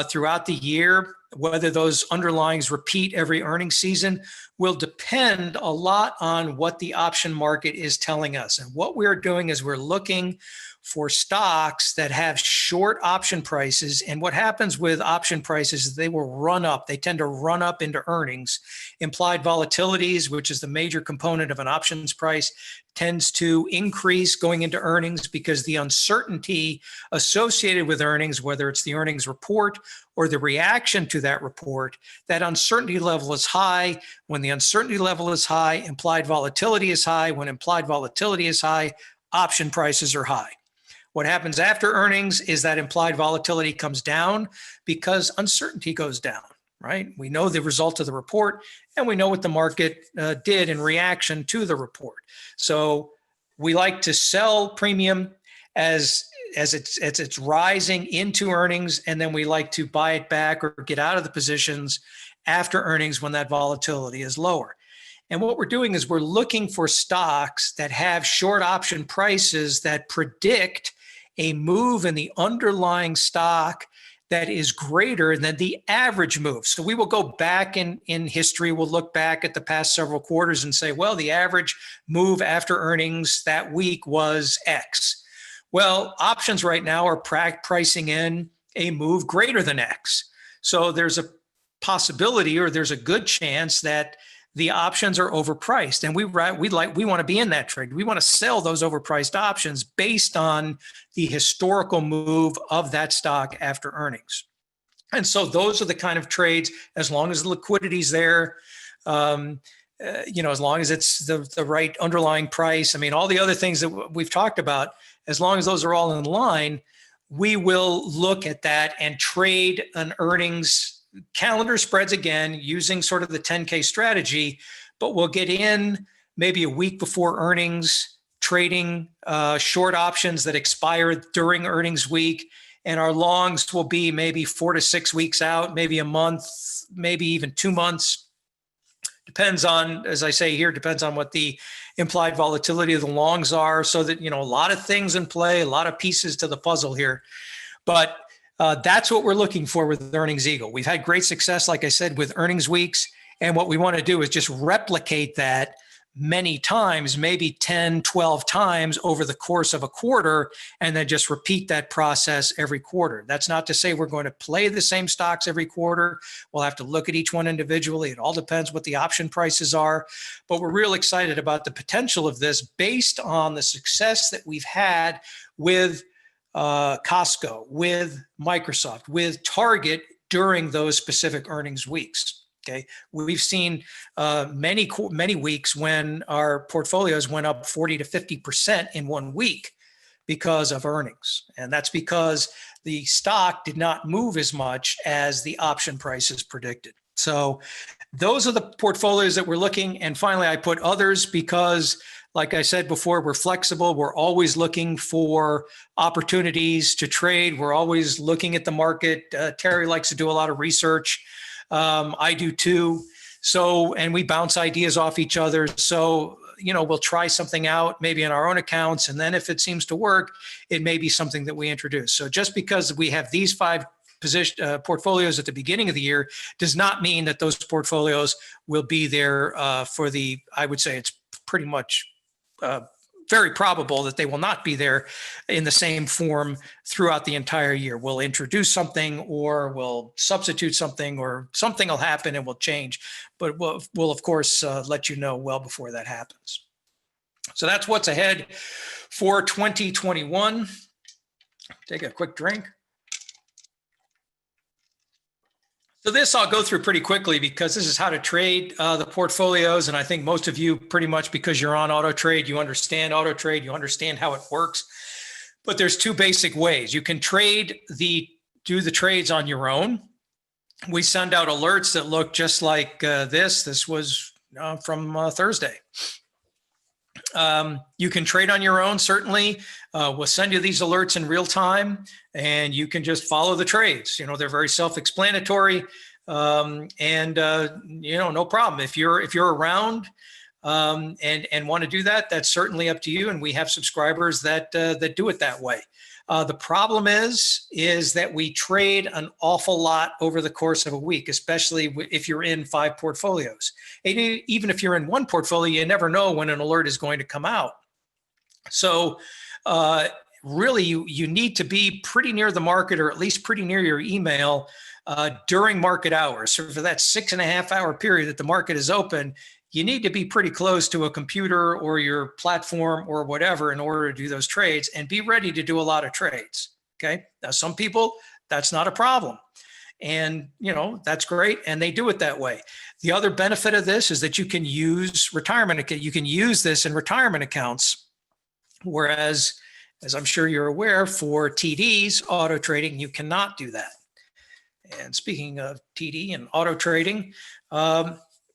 throughout the year. Whether those underlyings repeat every earnings season will depend a lot on what the option market is telling us. And what we're doing is we're looking for stocks that have short option prices. And what happens with option prices is they will run up. They tend to run up into earnings. Implied volatilities, which is the major component of an options price, tends to increase going into earnings because the uncertainty associated with earnings, whether it's the earnings report or the reaction to that report, that uncertainty level is high. When the uncertainty level is high, implied volatility is high. When implied volatility is high, option prices are high. What happens after earnings is that implied volatility comes down because uncertainty goes down, right? We know the result of the report, and we know what the market did in reaction to the report. So we like to sell premium as it's rising into earnings, and then we like to buy it back or get out of the positions after earnings when that volatility is lower. And what we're doing is we're looking for stocks that have short option prices that predict a move in the underlying stock that is greater than the average move. So we will go back in history, we'll look back at the past several quarters and say, well, the average move after earnings that week was X. Well, options right now are pricing in a move greater than X. So there's a possibility, or there's a good chance, that the options are overpriced, and we want to be in that trade. We want to sell those overpriced options based on the historical move of that stock after earnings. And so those are the kind of trades, as long as the liquidity's there, as long as it's the right underlying price. I mean, all the other things that we've talked about, as long as those are all in line, we will look at that and trade an earnings calendar spreads again using sort of the 10K strategy, but we'll get in maybe a week before earnings, trading short options that expire during earnings week. And our longs will be maybe 4 to 6 weeks out, maybe a month, maybe even 2 months. Depends on, as I say here, depends on what the implied volatility of the longs are. So that, a lot of things in play, a lot of pieces to the puzzle here. But that's what we're looking for with Earnings Eagle. We've had great success, like I said, with earnings weeks. And what we want to do is just replicate that many times, maybe 10, 12 times over the course of a quarter, and then just repeat that process every quarter. That's not to say we're going to play the same stocks every quarter. We'll have to look at each one individually. It all depends what the option prices are. But we're real excited about the potential of this based on the success that we've had with Costco, with Microsoft, with Target during those specific earnings weeks. Okay, we've seen many weeks when our portfolios went up 40 to 50% in 1 week because of earnings, and that's because the stock did not move as much as the option prices predicted. So Those are the portfolios that we're looking. And finally, I put others because, like I said before, we're flexible. We're always looking for opportunities to trade. We're always looking at the market. Terry likes to do a lot of research. I do too. So, and we bounce ideas off each other. So, we'll try something out maybe in our own accounts. And then if it seems to work, it may be something that we introduce. So just because we have these 5 portfolios at the beginning of the year does not mean that those portfolios will be there I would say it's pretty much very probable that they will not be there in the same form throughout the entire year. We'll introduce something, or we'll substitute something, or something will happen and will change. But we'll of course let you know well before that happens. So that's what's ahead for 2021. Take a quick drink. So this I'll go through pretty quickly because this is how to trade the portfolios. And I think most of you pretty much, because you're on Autotrade, you understand Autotrade, you understand how it works. But there's 2 basic ways. You can do the trades on your own. We send out alerts that look just like this. This was from Thursday. You can trade on your own, certainly. We'll send you these alerts in real time, and you can just follow the trades. They're very self-explanatory, and no problem. If you're around and want to do that, that's certainly up to you. And we have subscribers that do it that way. The problem is that we trade an awful lot over the course of a week, especially if you're in 5 portfolios. And even if you're in 1 portfolio, you never know when an alert is going to come out. So really, you need to be pretty near the market, or at least pretty near your email during market hours. So for that 6.5-hour period that the market is open, you need to be pretty close to a computer or your platform or whatever in order to do those trades, and be ready to do a lot of trades. Okay. Now, some people, that's not a problem. And, that's great. And they do it that way. The other benefit of this is that you can use you can use this in retirement accounts. Whereas, as I'm sure you're aware, for TDs, auto trading, you cannot do that. And speaking of TD and auto trading,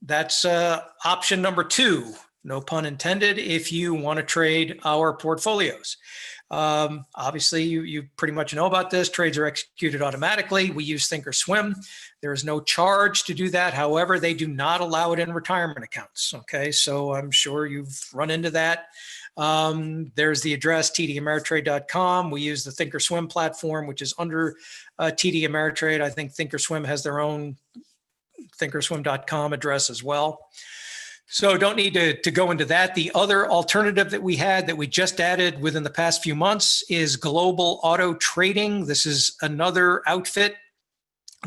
that's option number 2, no pun intended, if you want to trade our portfolios. Obviously, you pretty much know about this. Trades are executed automatically. We use Thinkorswim. There is no charge to do that. However, they do not allow it in retirement accounts. Okay, so I'm sure you've run into that. There's the address, TDameritrade.com. We use the Thinkorswim platform, which is under TD Ameritrade. I think Thinkorswim has their own Thinkorswim.com address as well. So don't need to go into that. The other alternative that we had that we just added within the past few months is Global Auto Trading. This is another outfit.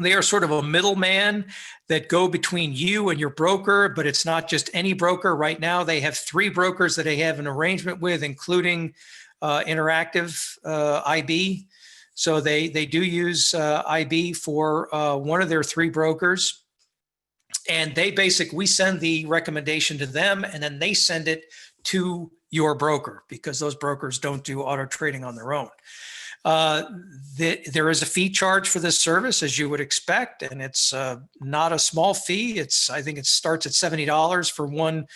They are sort of a middleman that go between you and your broker, but it's not just any broker. Right now, they have 3 brokers that they have an arrangement with, including Interactive IB. So they do use IB for one of their 3 brokers. And we send the recommendation to them, and then they send it to your broker, because those brokers don't do auto trading on their own. There is a fee charge for this service, as you would expect, and it's not a small fee. I think it starts at $70 for one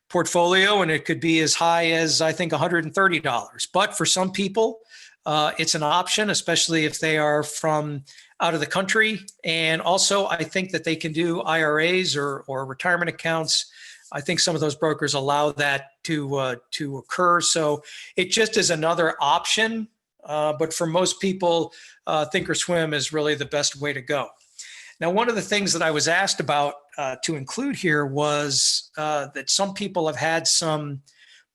portfolio, and it could be as high as, I think, $130. But for some people, it's an option, especially if they are from out of the country. And also, I think that they can do IRAs or retirement accounts. I think some of those brokers allow that to occur. So it just is another option. But for most people, Thinkorswim is really the best way to go. Now, one of the things that I was asked about to include here was that some people have had some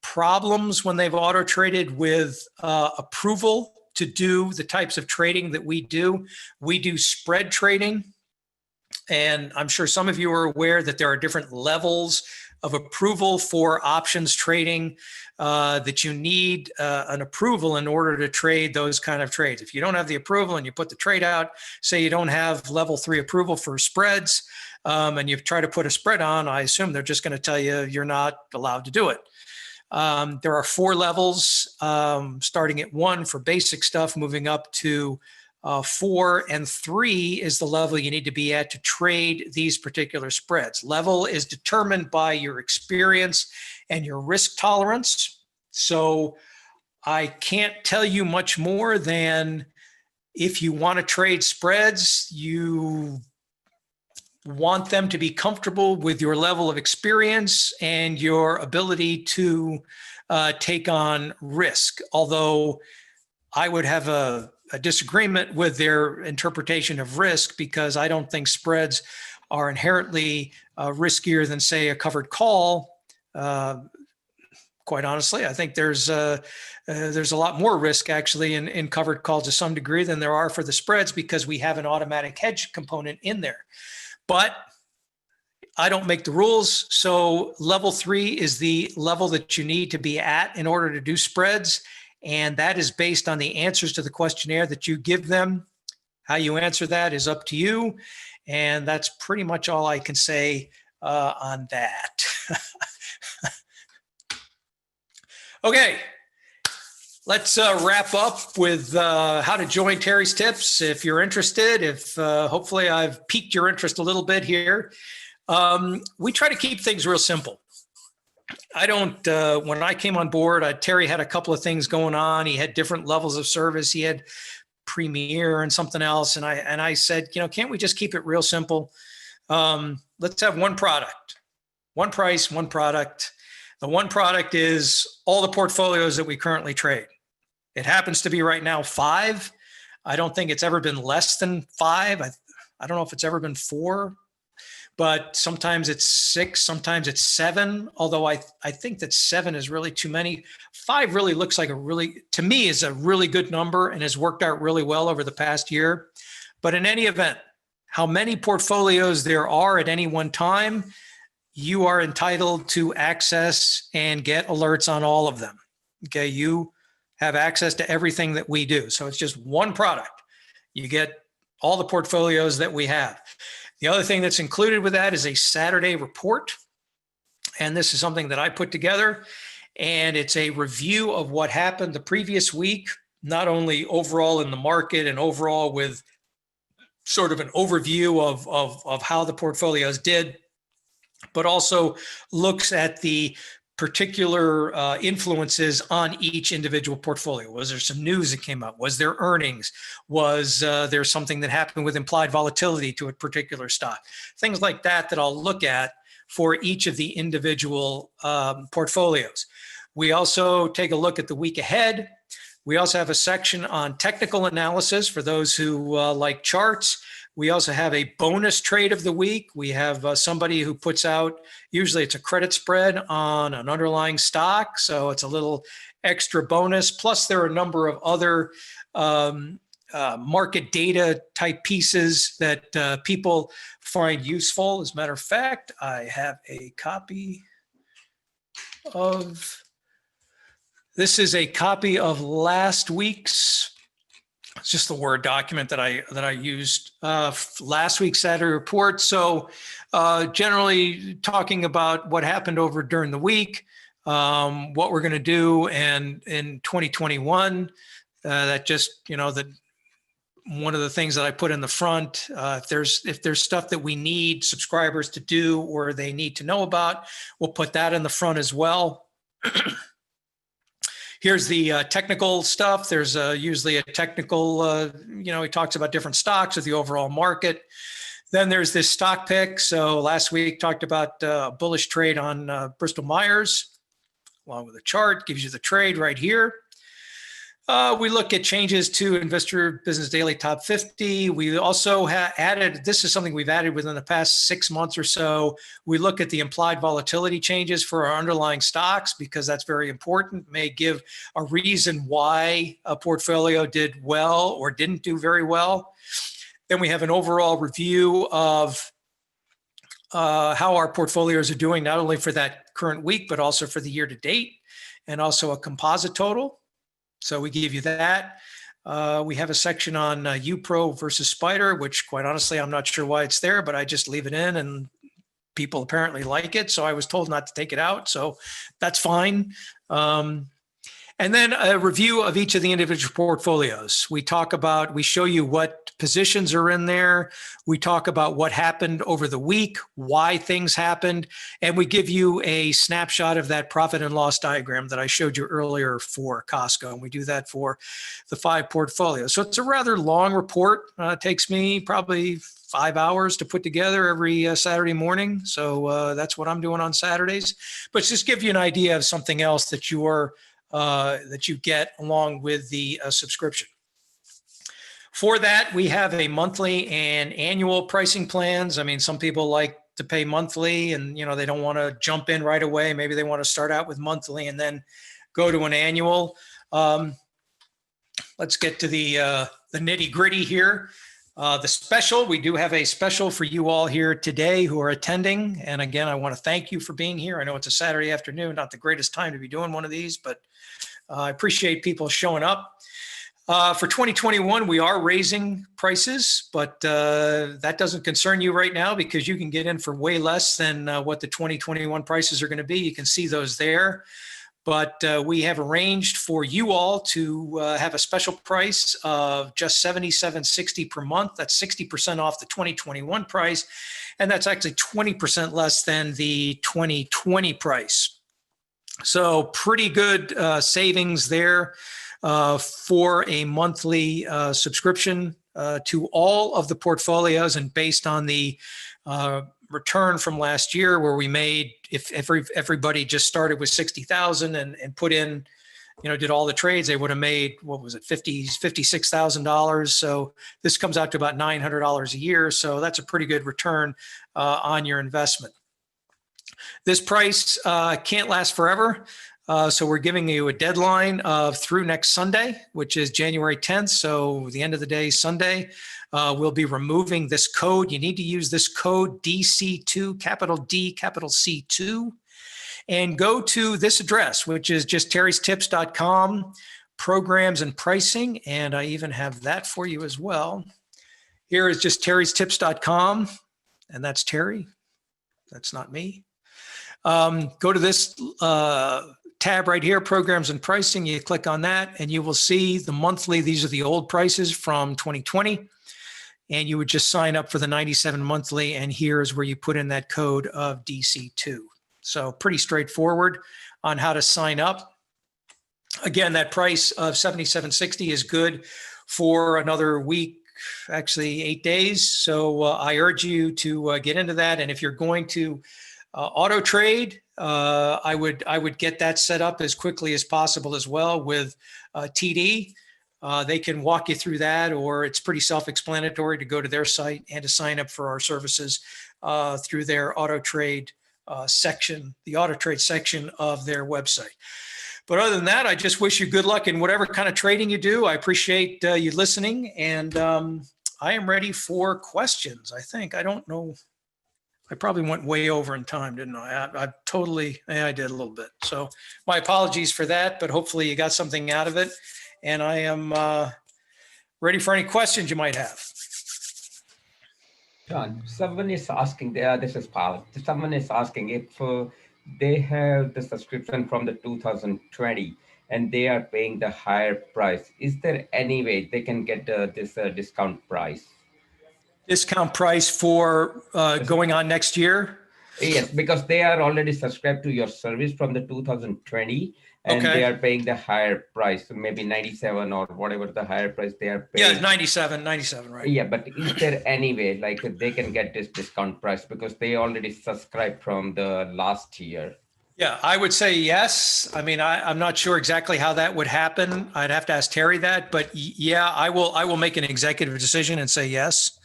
problems when they've auto traded with approval to do the types of trading that we do. We do spread trading. And I'm sure some of you are aware that there are different levels of approval for options trading, that you need an approval in order to trade those kind of trades. If you don't have the approval and you put the trade out, say you don't have level 3 approval for spreads, and you try to put a spread on, I assume they're just going to tell you you're not allowed to do it. There are 4 levels, starting at 1 for basic stuff, moving up to 4 and 3 is the level you need to be at to trade these particular spreads. Level is determined by your experience and your risk tolerance. So I can't tell you much more than if you want to trade spreads, you want them to be comfortable with your level of experience and your ability to take on risk. Although I would have a disagreement with their interpretation of risk, because I don't think spreads are inherently riskier than, say, a covered call. Quite honestly, I think there's a lot more risk actually in covered calls to some degree than there are for the spreads, because we have an automatic hedge component in there. But I don't make the rules. So level 3 is the level that you need to be at in order to do spreads. And that is based on the answers to the questionnaire that you give them. How you answer that is up to you. And that's pretty much all I can say on that. Okay, let's wrap up with how to join Terry's Tips. If you're interested, if hopefully I've piqued your interest a little bit here. We try to keep things real simple. I don't, when I came on board, Terry had a couple of things going on. He had different levels of service. He had Premier and something else. And I said, can't we just keep it real simple? Let's have one product, one price, one product. The one product is all the portfolios that we currently trade. It happens to be right now 5. I don't think it's ever been less than 5. I don't know if it's ever been 4, but sometimes it's 6, sometimes it's 7. Although I think that 7 is really too many. 5 really looks like to me, is a really good number and has worked out really well over the past year. But in any event, how many portfolios there are at any one time, you are entitled to access and get alerts on all of them. Okay, you have access to everything that we do. So it's just one product. You get all the portfolios that we have. The other thing that's included with that is a Saturday report. And this is something that I put together. And it's a review of what happened the previous week, not only overall in the market and overall with sort of an overview of how the portfolios did, but also looks at the particular influences on each individual portfolio. Was there some news that came up? Was there earnings? Was there something that happened with implied volatility to a particular stock? Things like that I'll look at for each of the individual portfolios. We also take a look at the week ahead. We also have a section on technical analysis for those who like charts. We also have a bonus trade of the week. We have somebody who puts out, usually it's a credit spread on an underlying stock. So it's a little extra bonus. Plus there are a number of other market data type pieces that people find useful. As a matter of fact, I have a copy of, this is a copy of last week's, it's just the Word document that I used last week's Saturday report. So generally talking about what happened over during the week, what we're going to do, and in 2021, that just, that one of the things that I put in the front, if there's stuff that we need subscribers to do or they need to know about, we'll put that in the front as well. Here's the technical stuff. There's usually a technical, he talks about different stocks of the overall market. Then there's this stock pick. So last week talked about a bullish trade on Bristol Myers, along with a chart, gives you the trade right here. We look at changes to Investor Business Daily Top 50. We also added, this is something we've added within the past 6 months or so. We look at the implied volatility changes for our underlying stocks, because that's very important. It may give a reason why a portfolio did well or didn't do very well. Then we have an overall review of how our portfolios are doing, not only for that current week, but also for the year to date, and also a composite total. So we give you that. We have a section on UPRO versus Spider, which quite honestly, I'm not sure why it's there, but I just leave it in and people apparently like it. So I was told not to take it out. So that's fine. And And then a review of each of the individual portfolios. We show you what positions are in there. We talk about what happened over the week, why things happened, and we give you a snapshot of that profit and loss diagram that I showed you earlier for Costco. And we do that for the 5 portfolios. So it's a rather long report. It takes me probably 5 hours to put together every Saturday morning. So that's what I'm doing on Saturdays. But just give you an idea of something else that you get along with the subscription. For that, we have a monthly and annual pricing plans. I mean, some people like to pay monthly and, they don't want to jump in right away. Maybe they want to start out with monthly and then go to an annual. Let's get to the nitty gritty here. The special, we do have a special for you all here today who are attending. And again, I want to thank you for being here. I know it's a Saturday afternoon, not the greatest time to be doing one of these, but I appreciate people showing up. For 2021, we are raising prices, but that doesn't concern you right now because you can get in for way less than what the 2021 prices are going to be. You can see those there. But we have arranged for you all to have a special price of just $77.60 per month. That's 60% off the 2021 price. And that's actually 20% less than the 2020 price. So pretty good savings there for a monthly subscription to all of the portfolios, and based on the return from last year where we made, if everybody just started with 60,000 and put in, did all the trades, they would have made, $56,000. So this comes out to about $900 a year. So that's a pretty good return on your investment. This price can't last forever. So we're giving you a deadline of through next Sunday, which is January 10th. So the end of the day, Sunday, we'll be removing this code. You need to use this code DC2, capital D, capital C2, and go to this address, which is just terrytips.com, programs and pricing. And I even have that for you as well. Here is just terrytips.com, and that's Terry. That's not me. Go to this tab right here, programs and pricing. You click on that and you will see the monthly. These are the old prices from 2020. And you would just sign up for the 97 monthly. And here is where you put in that code of DC2. So pretty straightforward on how to sign up. Again, that price of $77.60 is good for another week, actually 8 days. So I urge you to get into that. And if you're going to Autotrade, I would get that set up as quickly as possible as well with TD. They can walk you through that, or it's pretty self-explanatory to go to their site and to sign up for our services through their Autotrade section, the Autotrade section of their website. But other than that, I just wish you good luck in whatever kind of trading you do. I appreciate you listening, and I am ready for questions. I don't know. I probably went way over in time, didn't I? I did a little bit. So my apologies for that, but hopefully you got something out of it. And I am ready for any questions you might have. John, someone is asking there, this is Paul. Someone is asking if they have the subscription from the 2020 and they are paying the higher price. Is there any way they can get this discount price? Discount price for going on next year? Yes, because they are already subscribed to your service from the 2020 and Okay. they are paying the higher price, so maybe 97 or whatever the higher price they are paying. Yeah, 97, right? Yeah, but is there any way like they can get this discount price because they already subscribed from the last year? Yeah, I would say yes. I mean, I'm not sure exactly how that would happen. I'd have to ask Terry that, but yeah, I will make an executive decision and say yes,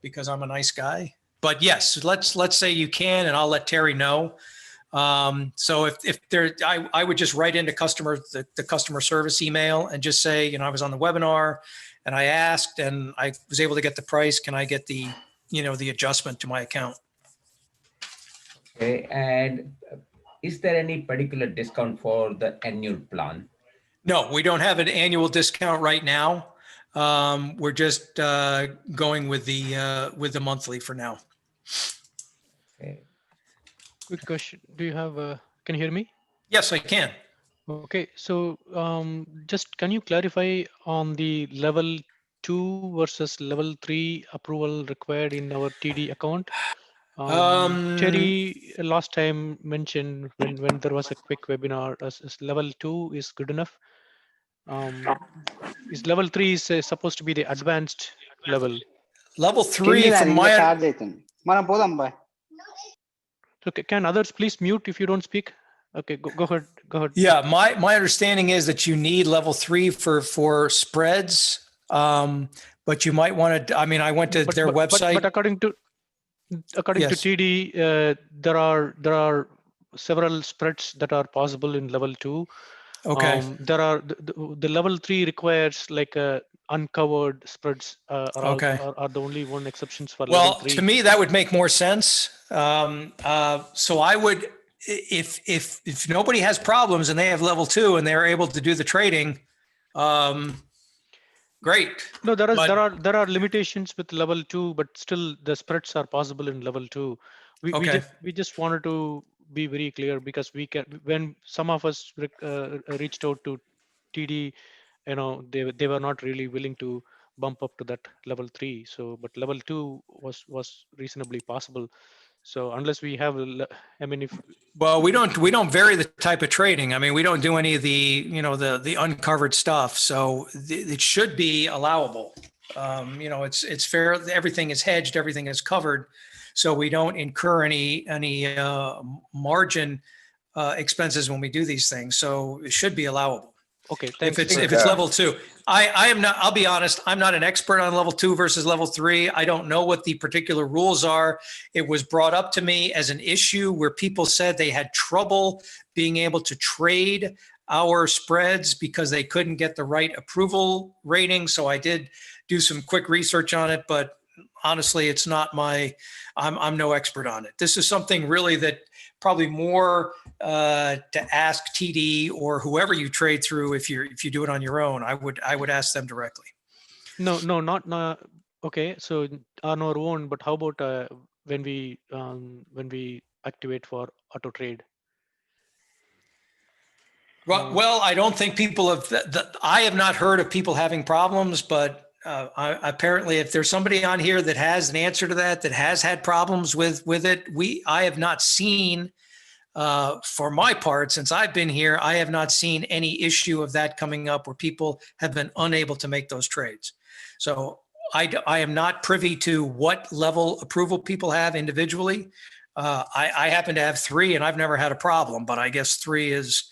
because I'm a nice guy. But yes, let's say you can, and I'll let Terry know. So if there, I would just write into the customer service email and just say, I was on the webinar and I asked and I was able to get the price. Can I get the adjustment to my account? Okay, and is there any particular discount for the annual plan? No, we don't have an annual discount right now. We're just going with the monthly for now. Okay. Quick question. Do you have can you hear me? Yes, I can. Okay, so just can you clarify on the level 2 versus level 3 approval required in our TD account? Um, Terry last time mentioned when there was a quick webinar, as level 2 is good enough. Um, is level 3 is supposed to be the advanced level? level కింది 3 from నాది ఇంకా my charge అవుతుంది మనం పోదాం bye. So can others please mute if you don't speak? Okay, go ahead. Go ahead. Yeah, my understanding is that you need level 3 for spreads. But you might want to. I mean, I went to their website. But according to Yes. TD, there are several spreads that are possible in level 2. Okay. There are the level 3 requires like uncovered spreads Okay. are the only one exceptions for level Well, 3. to me, that would make more sense. So I would, if nobody has problems and they have level 2 and they're able to do the trading, great. No, But- there are limitations with level 2, but still the spreads are possible in level 2. Okay. We just wanted to be very clear because we can, when some of us reached out to TD, you know, they were not really willing to bump up to that level 3. So but level 2 was reasonably possible. So unless we have I mean, if Well, we don't vary the type of trading. I mean, we don't do any of the, the uncovered stuff. So it should be allowable. It's fair. Everything is hedged. Everything is covered. So we don't incur any margin expenses when we do these things. So it should be allowable. Okay, thanks. If it's level 2, I am not. I'll be honest. I'm not an expert on level 2 versus level 3. I don't know what the particular rules are. It was brought up to me as an issue where people said they had trouble being able to trade our spreads because they couldn't get the right approval rating. So I did do some quick research on it, but honestly, it's not my. I'm no expert on it. This is something really that probably more to ask TD or whoever you trade through. If you do it on your own, I would ask them directly. No, not okay. So on our own, but how about when we activate for auto trade? Well, I don't think people have. I have not heard of people having problems, but apparently, if there's somebody on here that has an answer to that has had problems with it, I have not seen. For my part, since I've been here, I have not seen any issue of that coming up where people have been unable to make those trades. So I am not privy to what level approval people have individually. I happen to have 3 and I've never had a problem, but I guess 3 is,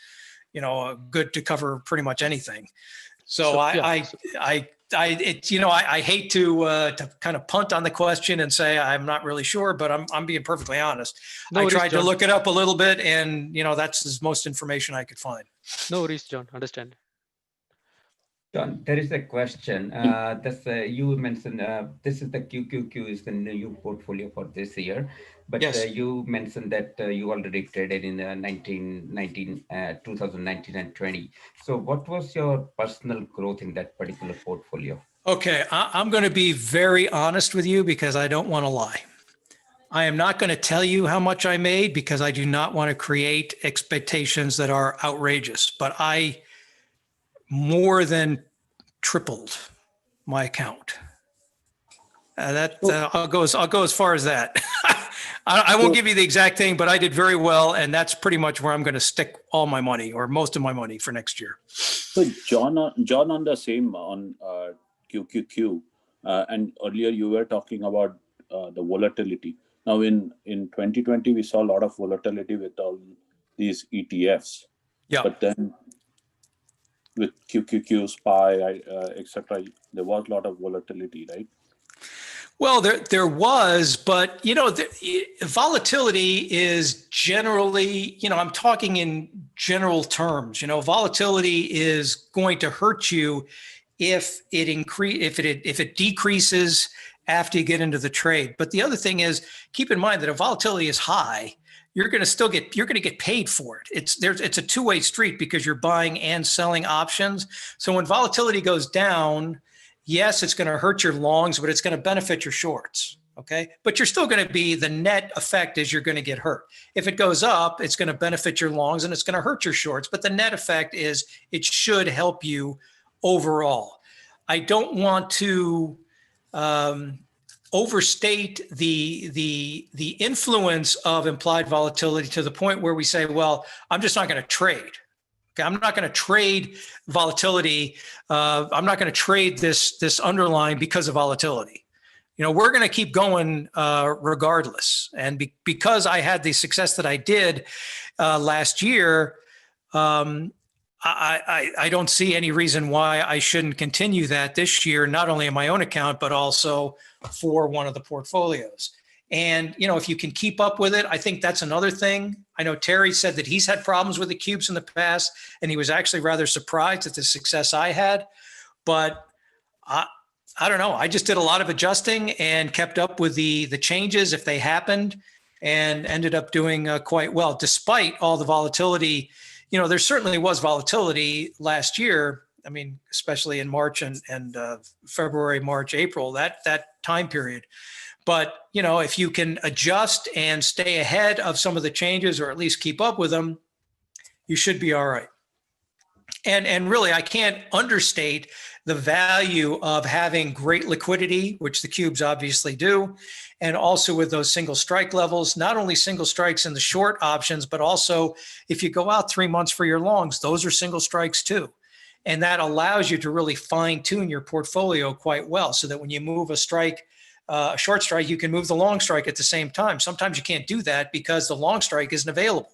good to cover pretty much anything. So I hate to kind of punt on the question and say I'm not really sure, but I'm being perfectly honest. No I worries, tried to John. look it up a little bit, and that's the most information I could find. No worries, John. Understand. John, there is a question. You mentioned this is the QQQ is the new portfolio for this year, but Yes. you mentioned that you already traded in 2019 and 20. So what was your personal growth in that particular portfolio? Okay, I'm going to be very honest with you because I don't want to lie. I am not going to tell you how much I made because I do not want to create expectations that are outrageous, but I more than tripled my account. I'll go as far as that. I won't give you the exact thing, but I did very well, and that's pretty much where I'm going to stick all my money or most of my money for next year. So John, on the same on QQQ, and earlier you were talking about the volatility. Now in 2020 we saw a lot of volatility with all these ETFs. Yeah. But then with QQQ, SPY, etc., there was a lot of volatility, right? Well, there was, but volatility is generally, I'm talking in general terms. Volatility is going to hurt you if it decreases after you get into the trade. But the other thing is, keep in mind that if volatility is high, you're going to get paid for it. It's a two-way street because you're buying and selling options. So when volatility goes down, yes, it's going to hurt your longs, but it's going to benefit your shorts. Okay. But you're still going to be, the net effect is you're going to get hurt. If it goes up, it's going to benefit your longs and it's going to hurt your shorts. But the net effect is it should help you overall. I don't want to overstate the influence of implied volatility to the point where we say, well, I'm just not going to trade. Okay, I'm not going to trade volatility. I'm not going to trade this underlying because of volatility. You know, we're going to keep going regardless. And because I had the success that I did last year, I don't see any reason why I shouldn't continue that this year, not only in my own account, but also for one of the portfolios. And, you know, if you can keep up with it, I think that's another thing. I know Terry said that he's had problems with the cubes in the past, and he was actually rather surprised at the success I had. But I don't know. I just did a lot of adjusting and kept up with the changes if they happened, and ended up doing quite well, despite all the volatility. You know, there certainly was volatility last year. I mean, especially in March and February, March, April, that time period. But, you know, if you can adjust and stay ahead of some of the changes, or at least keep up with them, you should be all right. And really, I can't understate the value of having great liquidity, which the cubes obviously do. And also with those single strike levels, not only single strikes in the short options, but also if you go out 3 months for your longs, those are single strikes too. And that allows you to really fine tune your portfolio quite well, so that when you move a strike, a short strike, you can move the long strike at the same time. Sometimes you can't do that because the long strike isn't available.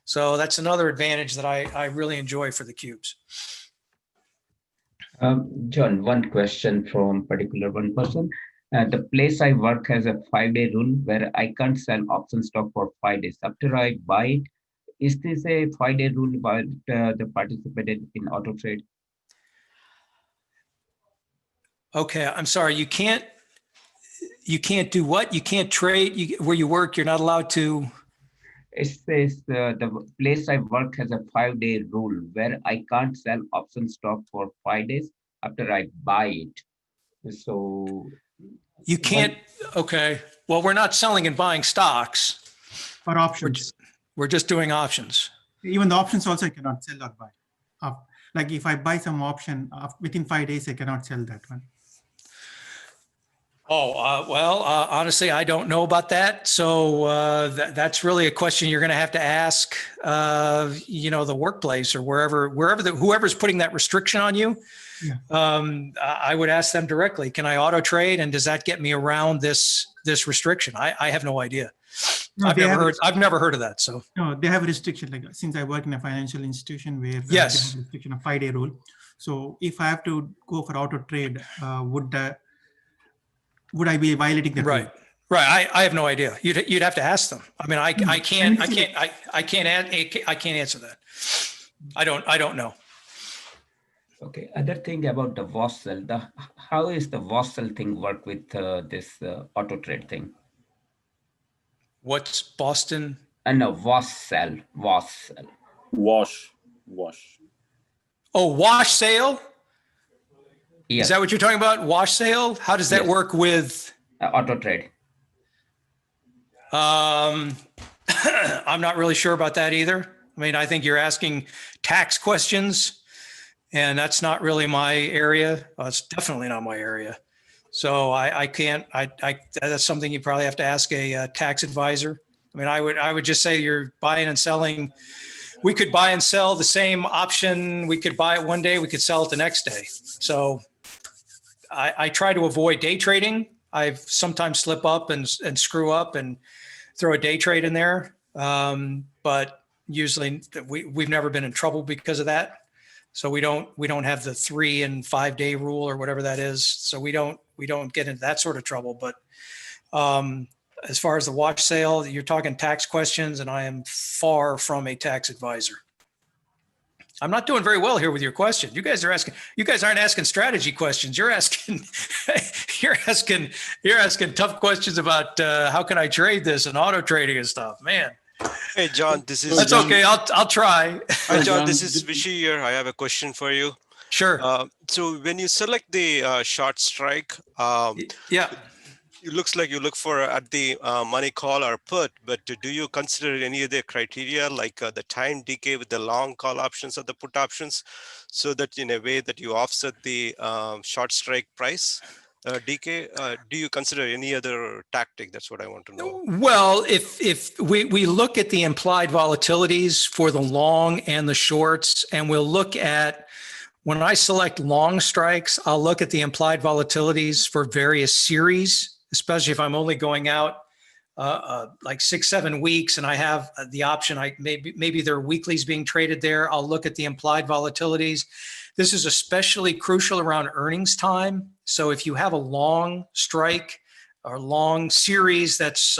So that's another advantage that I really enjoy for the cubes. John, one question from particular one person. The place I work has a 5-day rule where I can't sell option stock for 5 days. After I buy it, is this a 5-day rule about the participated in Autotrade? Okay, I'm sorry. You can't do what? You can't trade where you work. You're not allowed to. It says the place I work has a 5-day rule where I can't sell option stock for 5 days after I buy it. So You can't. Okay. Well, we're not selling and buying stocks. For options. We're just doing options. Even the options also I cannot sell or buy. Like if I buy some option within 5 days, I cannot sell that one. Well, honestly, I don't know about that. So that's really a question you're going to have to ask, you know, the workplace or whoever's putting that restriction on you. Yeah. I would ask them directly, can I auto trade? And does that get me around this restriction? I have no idea. No, I've never heard of that. So no, they have a restriction. Like since I work in a financial institution where yes, they have a restriction of 5-day rule. So if I have to go for auto trade, would I be violating the right? rule? Right. I have no idea. You'd have to ask them. I mean, I can't answer that. I don't know. okay. Other thing about the Vossel, how is the Vossel thing work with this Autotrade thing? What's Boston? No, Vossel. Wash. Oh, wash sale. Yes. Is that what you're talking about? Wash sale? How does that Yes. work with Autotrade? I'm not really sure about that either. I mean, I think you're asking tax questions, and that's not really my area. It's definitely not my area. So I can't. That's something you probably have to ask a tax advisor. I mean, I would just say you're buying and selling. We could buy and sell the same option. We could buy it one day. We could sell it the next day. So I try to avoid day trading. I sometimes slip up and screw up and throw a day trade in there. But usually we've never been in trouble because of that. So we don't have the 3 and 5 day rule or whatever that is. So we don't get into that sort of trouble. But as far as the watch sale, you're talking tax questions, and I am far from a tax advisor. I'm not doing very well here with your question. You guys aren't asking strategy questions. You're asking tough questions about how can I trade this and auto trading and stuff, man. Hey, John, this is... That's okay. I'll try. Hi, John, this is Vishy here. I have a question for you. Sure. So when you select the short strike, Yeah. it looks like you look for at the money call or put, but do you consider any of the criteria like the time decay with the long call options or the put options, so that in a way that you offset the short strike price decay? Do you consider any other tactic? That's what I want to know. Well, if we look at the implied volatilities for the long and the shorts, and we'll look at, when I select long strikes, I'll look at the implied volatilities for various series, especially if I'm only going out like 6-7 weeks and I have the option, maybe there are weeklies being traded there. I'll look at the implied volatilities. This is especially crucial around earnings time. So if you have a long strike or long series that's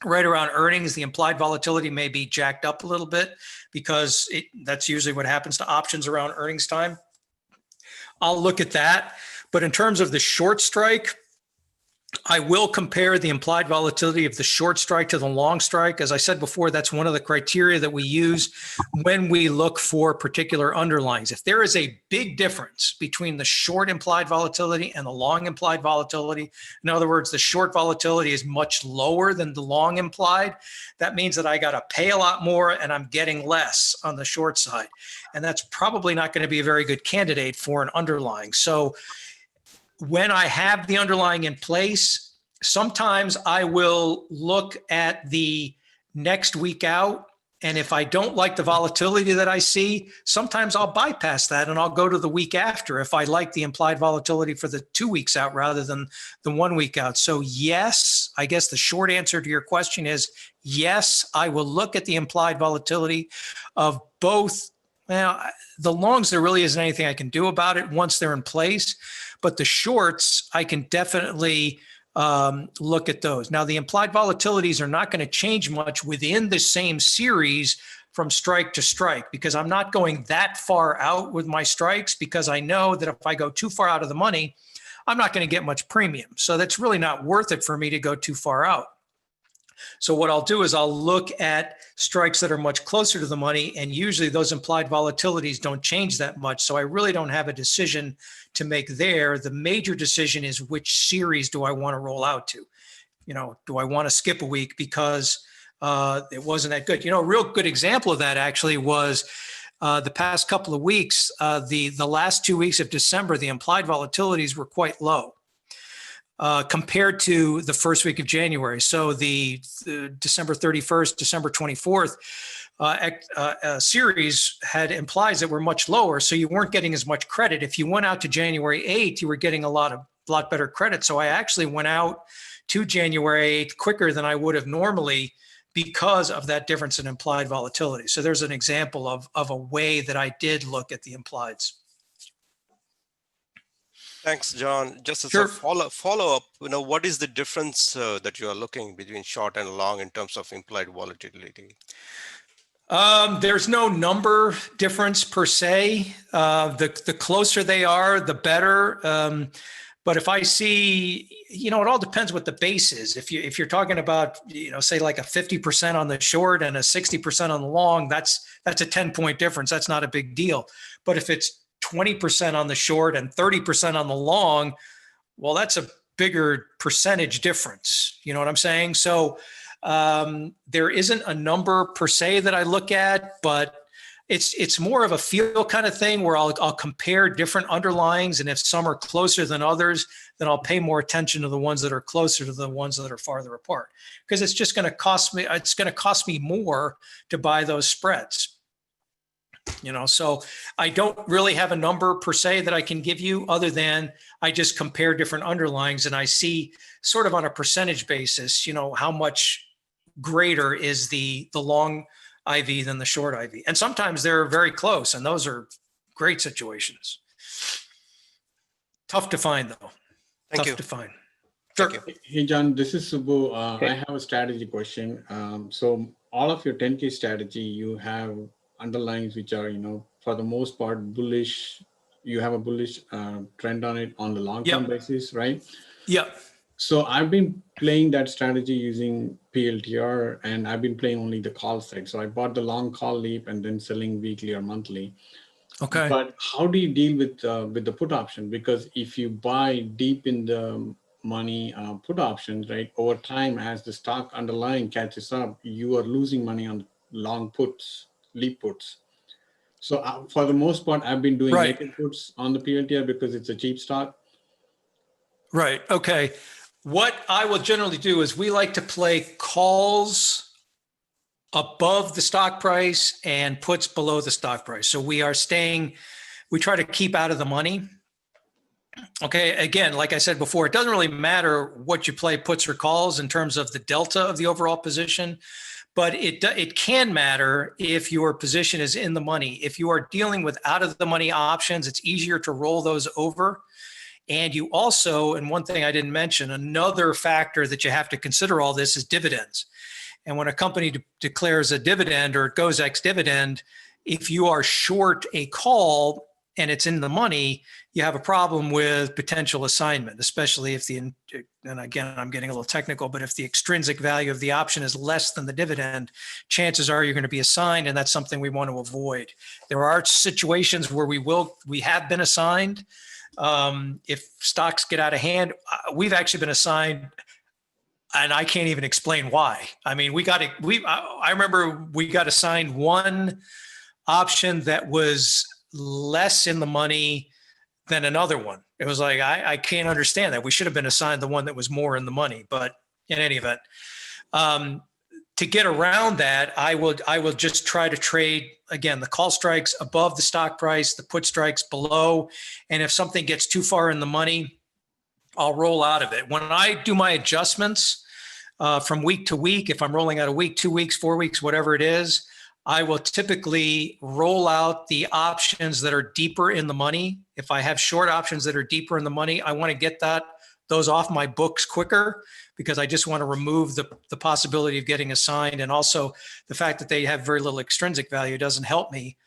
right around earnings, the implied volatility may be jacked up a little bit, because that's usually what happens to options around earnings time. I'll look at that. But in terms of the short strike, I will compare the implied volatility of the short strike to the long strike. As I said before, that's one of the criteria that we use when we look for particular underlyings. If there is a big difference between the short implied volatility and the long implied volatility, in other words, the short volatility is much lower than the long implied, that means that I got to pay a lot more and I'm getting less on the short side. And that's probably not going to be a very good candidate for an underlying. So when I have the underlying in place, sometimes I will look at the next week out. And if I don't like the volatility that I see, sometimes I'll bypass that and I'll go to the week after if I like the implied volatility for the 2 weeks out rather than the 1 week out. So yes, I guess the short answer to your question is yes, I will look at the implied volatility of both. Well, the longs, there really isn't anything I can do about it once they're in place. But the shorts, I can definitely look at those. Now, the implied volatilities are not going to change much within the same series from strike to strike, because I'm not going that far out with my strikes, because I know that if I go too far out of the money, I'm not going to get much premium. So that's really not worth it for me to go too far out. So what I'll do is I'll look at strikes that are much closer to the money, and usually those implied volatilities don't change that much. So I really don't have a decision to make there. The major decision is which series do I want to roll out to? Do I want to skip a week because it wasn't that good? A real good example of that actually was the past couple of weeks. The last 2 weeks of December, the implied volatilities were quite low compared to the first week of January. So the December 31st, December 24th series had implies that were much lower. So you weren't getting as much credit. If you went out to January 8th, you were getting a lot better credit. So I actually went out to January 8th quicker than I would have normally because of that difference in implied volatility. So there's an example of a way that I did look at the implieds. Thanks, John. Just as Sure. a follow-up, what is the difference that you are looking between short and long in terms of implied volatility? There's no number difference per se. The closer they are, the better. But if I see, it all depends what the base is. If you're talking about, say like a 50% on the short and a 60% on the long, that's a 10-point difference. That's not a big deal. But if it's 20% on the short and 30% on the long, well, that's a bigger percentage difference. You know what I'm saying? So there isn't a number per se that I look at, but it's more of a feel kind of thing where I'll compare different underlyings, and if some are closer than others, then I'll pay more attention to the ones that are closer to the ones that are farther apart, because it's just going to cost me. It's going to cost me more to buy those spreads. So I don't really have a number per se that I can give you, other than I just compare different underlyings and I see sort of on a percentage basis, how much greater is the long IV than the short IV. And sometimes they're very close, and those are great situations. Tough to find though. Thank you. Tough to find. Sure. Thank you. Hey, John, this is Subbu. Okay. I have a strategy question. So all of your 10K strategy, you have underlyings which are, for the most part, bullish. You have a bullish trend on it on the long-term basis, right? Yep. So I've been playing that strategy using PLTR, and I've been playing only the call side. So I bought the long call leap and then selling weekly or monthly. Okay. But how do you deal with the put option? Because if you buy deep in the money put options, right? Over time, as the stock underlying catches up, you are losing money on long puts, leap puts. So for the most part, I've been doing Right. naked puts on the PLTR because it's a cheap stock. Right. Okay. What I will generally do is we like to play calls above the stock price and puts below the stock price. So we try to keep out of the money. Okay. Again, like I said before, it doesn't really matter what you play, puts or calls, in terms of the delta of the overall position, but it can matter if your position is in the money. If you are dealing with out of the money options, it's easier to roll those over. And you also, and one thing I didn't mention, another factor that you have to consider all this is dividends. And when a company declares a dividend or it goes ex-dividend, if you are short a call and it's in the money, you have a problem with potential assignment, especially if and again, I'm getting a little technical, but if the extrinsic value of the option is less than the dividend, chances are you're going to be assigned, and that's something we want to avoid. There are situations where we have been assigned. If stocks get out of hand, we've actually been assigned, and I can't even explain why. I mean, I remember we got assigned one option that was less in the money than another one. It was like, I can't understand that. We should have been assigned the one that was more in the money, but in any event, to get around that, I will just try to trade, again, the call strikes above the stock price, the put strikes below. And if something gets too far in the money, I'll roll out of it. When I do my adjustments from week to week, if I'm rolling out a week, 2 weeks, 4 weeks, whatever it is, I will typically roll out the options that are deeper in the money. If I have short options that are deeper in the money, I want to get those off my books quicker, because I just want to remove the possibility of getting assigned. And also the fact that they have very little extrinsic value doesn't help me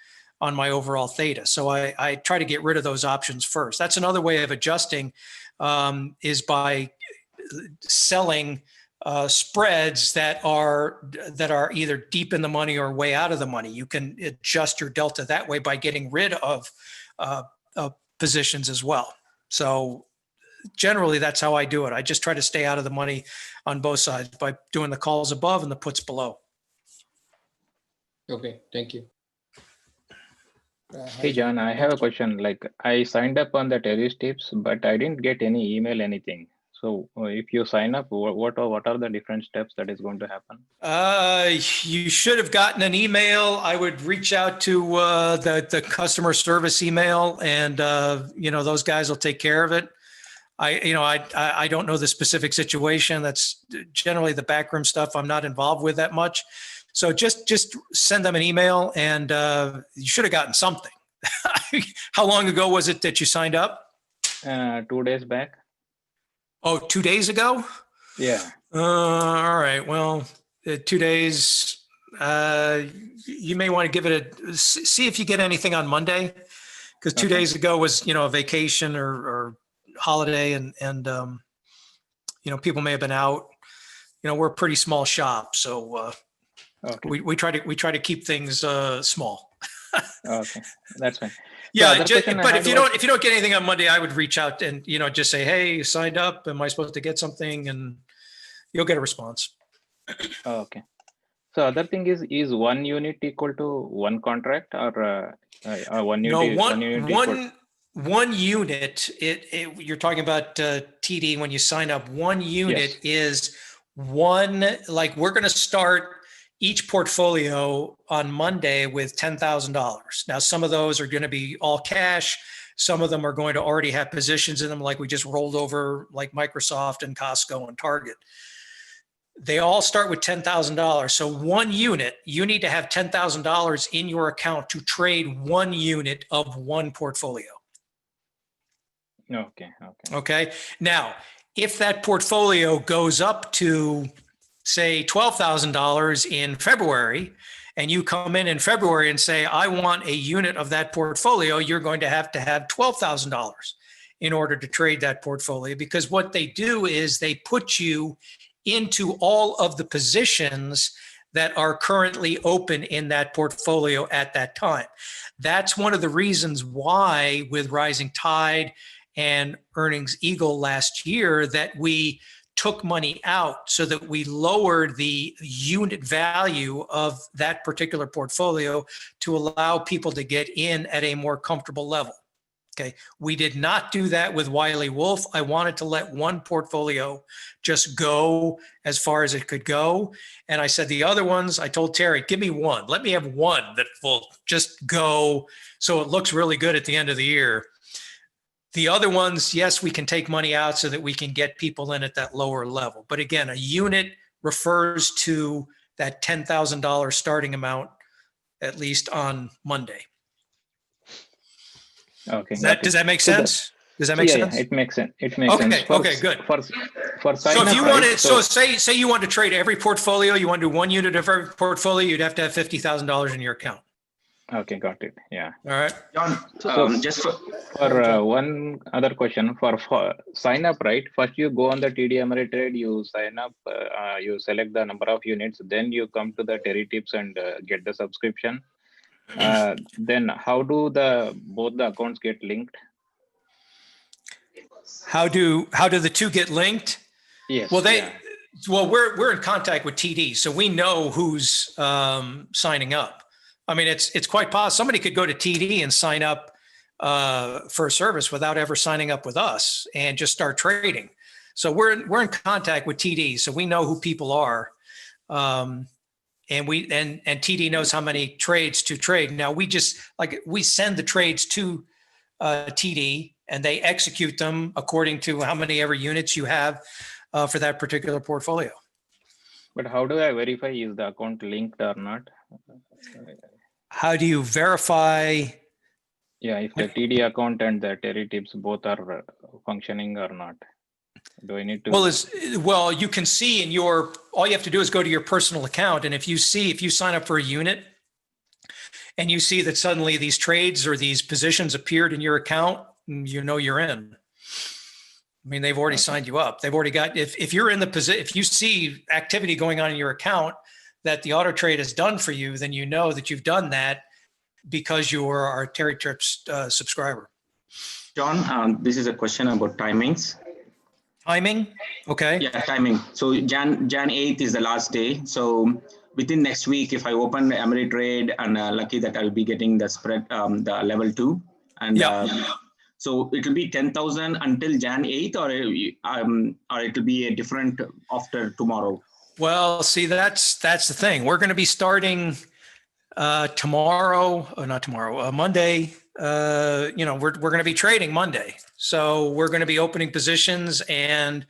on my overall theta. So I try to get rid of those options first. That's another way of adjusting, is by selling spreads that are either deep in the money or way out of the money. You can adjust your delta that way by getting rid of positions as well. So generally, that's how I do it. I just try to stay out of the money on both sides by doing the calls above and the puts below. Okay, thank you. Hey John, I have a question. Like, I signed up on the Terrytips, but I didn't get any email, anything. So if you sign up, what are the different steps that is going to happen? You should have gotten an email. I would reach out to the customer service email, and those guys will take care of it. I don't know the specific situation. That's generally the backroom stuff I'm not involved with that much. So just send them an email, and you should have gotten something. How long ago was it that you signed up? 2 days back. Oh, 2 days ago? Yeah. All right. Well, 2 days. You may want to give it see if you get anything on Monday, because 2 days ago was a vacation or holiday, and people may have been out. We're a pretty small shop, so we try to keep things small. Okay, that's fine. Yeah, but if you don't get anything on Monday, I would reach out and just say, hey, you signed up. Am I supposed to get something? And you'll get a response. Okay. So other thing is 1 unit equal to 1 contract, or 1 unit? No, one unit. You're talking about TD when you sign up. 1 unit is one. Like, we're going to start each portfolio on Monday with $10,000. Now, some of those are going to be all cash. Some of them are going to already have positions in them, like we just rolled over, like Microsoft and Costco and Target. They all start with $10,000. So 1 unit, you need to have $10,000 in your account to trade 1 unit of 1 portfolio. Okay. Now, if that portfolio goes up to, say, $12,000 in February, and you come in February and say, I want a unit of that portfolio, you're going to have $12,000 in order to trade that portfolio, because what they do is they put you into all of the positions that are currently open in that portfolio at that time. That's one of the reasons why, with rising tide and Earnings Eagle last year that we took money out so that we lowered the unit value of that particular portfolio to allow people to get in at a more comfortable level. Okay, we did not do that with Wiley Wolf. I wanted to let one portfolio just go as far as it could go. And I said, the other ones, I told Terry, give me one. Let me have one that will just go so it looks really good at the end of the year. The other ones, yes, we can take money out so that we can get people in at that lower level. But again, a unit refers to that $10,000 starting amount, at least on Monday. Okay. Does that make sense? Does that make sense? Yeah, it makes sense. It makes sense. Okay, good. For sign So if up, you right? wanted, so say you want to trade every portfolio, you want to do one unit of every portfolio, you'd have to have $50,000 in your account. Okay, got it. Yeah. All right. John, just for One other question for sign up, right? First you go on the TDameritrade, you sign up, you select the number of units, then you come to the Terrytips and get the subscription. Then how do both the accounts get linked? How do the two get linked? Yes. Well, we're in contact with TD, so we know who's signing up. I mean, it's quite possible somebody could go to TD and sign up for a service without ever signing up with us and just start trading. So we're in contact with TD, so we know who people are, and TD knows how many trades to trade. Now we send the trades to TD, and they execute them according to how many ever units you have for that particular portfolio. But how do I verify is the account linked or not? How do you verify? Yeah, if the TD account and the Terrytips both are functioning or not. Do I need to? Well, you can see in all you have to do is go to your personal account. And if you sign up for a unit and you see that suddenly these trades or these positions appeared in your account, you know you're in. I mean, they've already signed you up. They've already got, if you're in the position, if you see activity going on in your account that the Autotrade has done for you, then you know that you've done that because you are our Terrytips subscriber. John, this is a question about timings. Timing? Okay. Yeah, timing. So Jan 8th is the last day. So within next week, if I open Ameritrade and lucky that I'll be getting the spread, the level 2. And so it will be 10,000 until Jan 8th, or it will be a different after tomorrow. Well, see, that's the thing. We're going to be starting Monday. We're going to be trading Monday. So we're going to be opening positions, and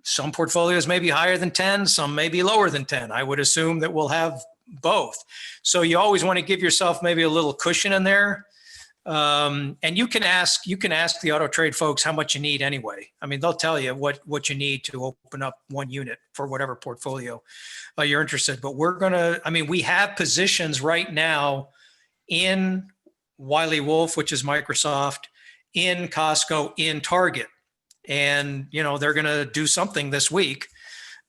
some portfolios may be higher than 10, some may be lower than 10. I would assume that we'll have both. So you always want to give yourself maybe a little cushion in there. And you can ask the Autotrade folks how much you need anyway. I mean, they'll tell you what you need to open up one unit for whatever portfolio you're interested. But we have positions right now in Wiley Wolf, which is Microsoft, in Costco, in Target. And, they're going to do something this week.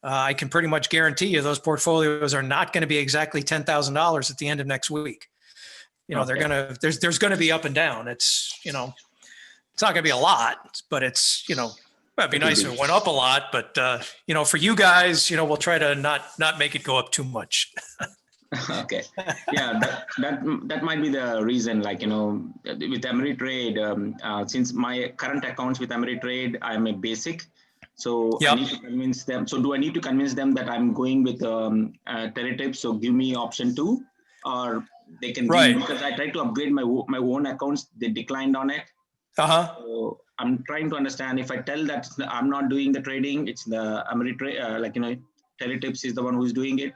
I can pretty much guarantee you those portfolios are not going to be exactly $10,000 at the end of next week. Okay. There's going to be up and down. It's not going to be a lot, but it's, it'd be nice if it went up a lot, but for you guys, we'll try to not make it go up too much. Okay. Yeah, that might be the reason, with Ameritrade, since my current accounts with Ameritrade, I'm a basic. So I need to convince them. So do I need to convince them that I'm going with Terrytips? So give me option 2, or they can, because I tried to upgrade my own accounts, they declined on it. So I'm trying to understand, if I tell that I'm not doing the trading, it's the Ameritrade, Terrytips is the one who's doing it.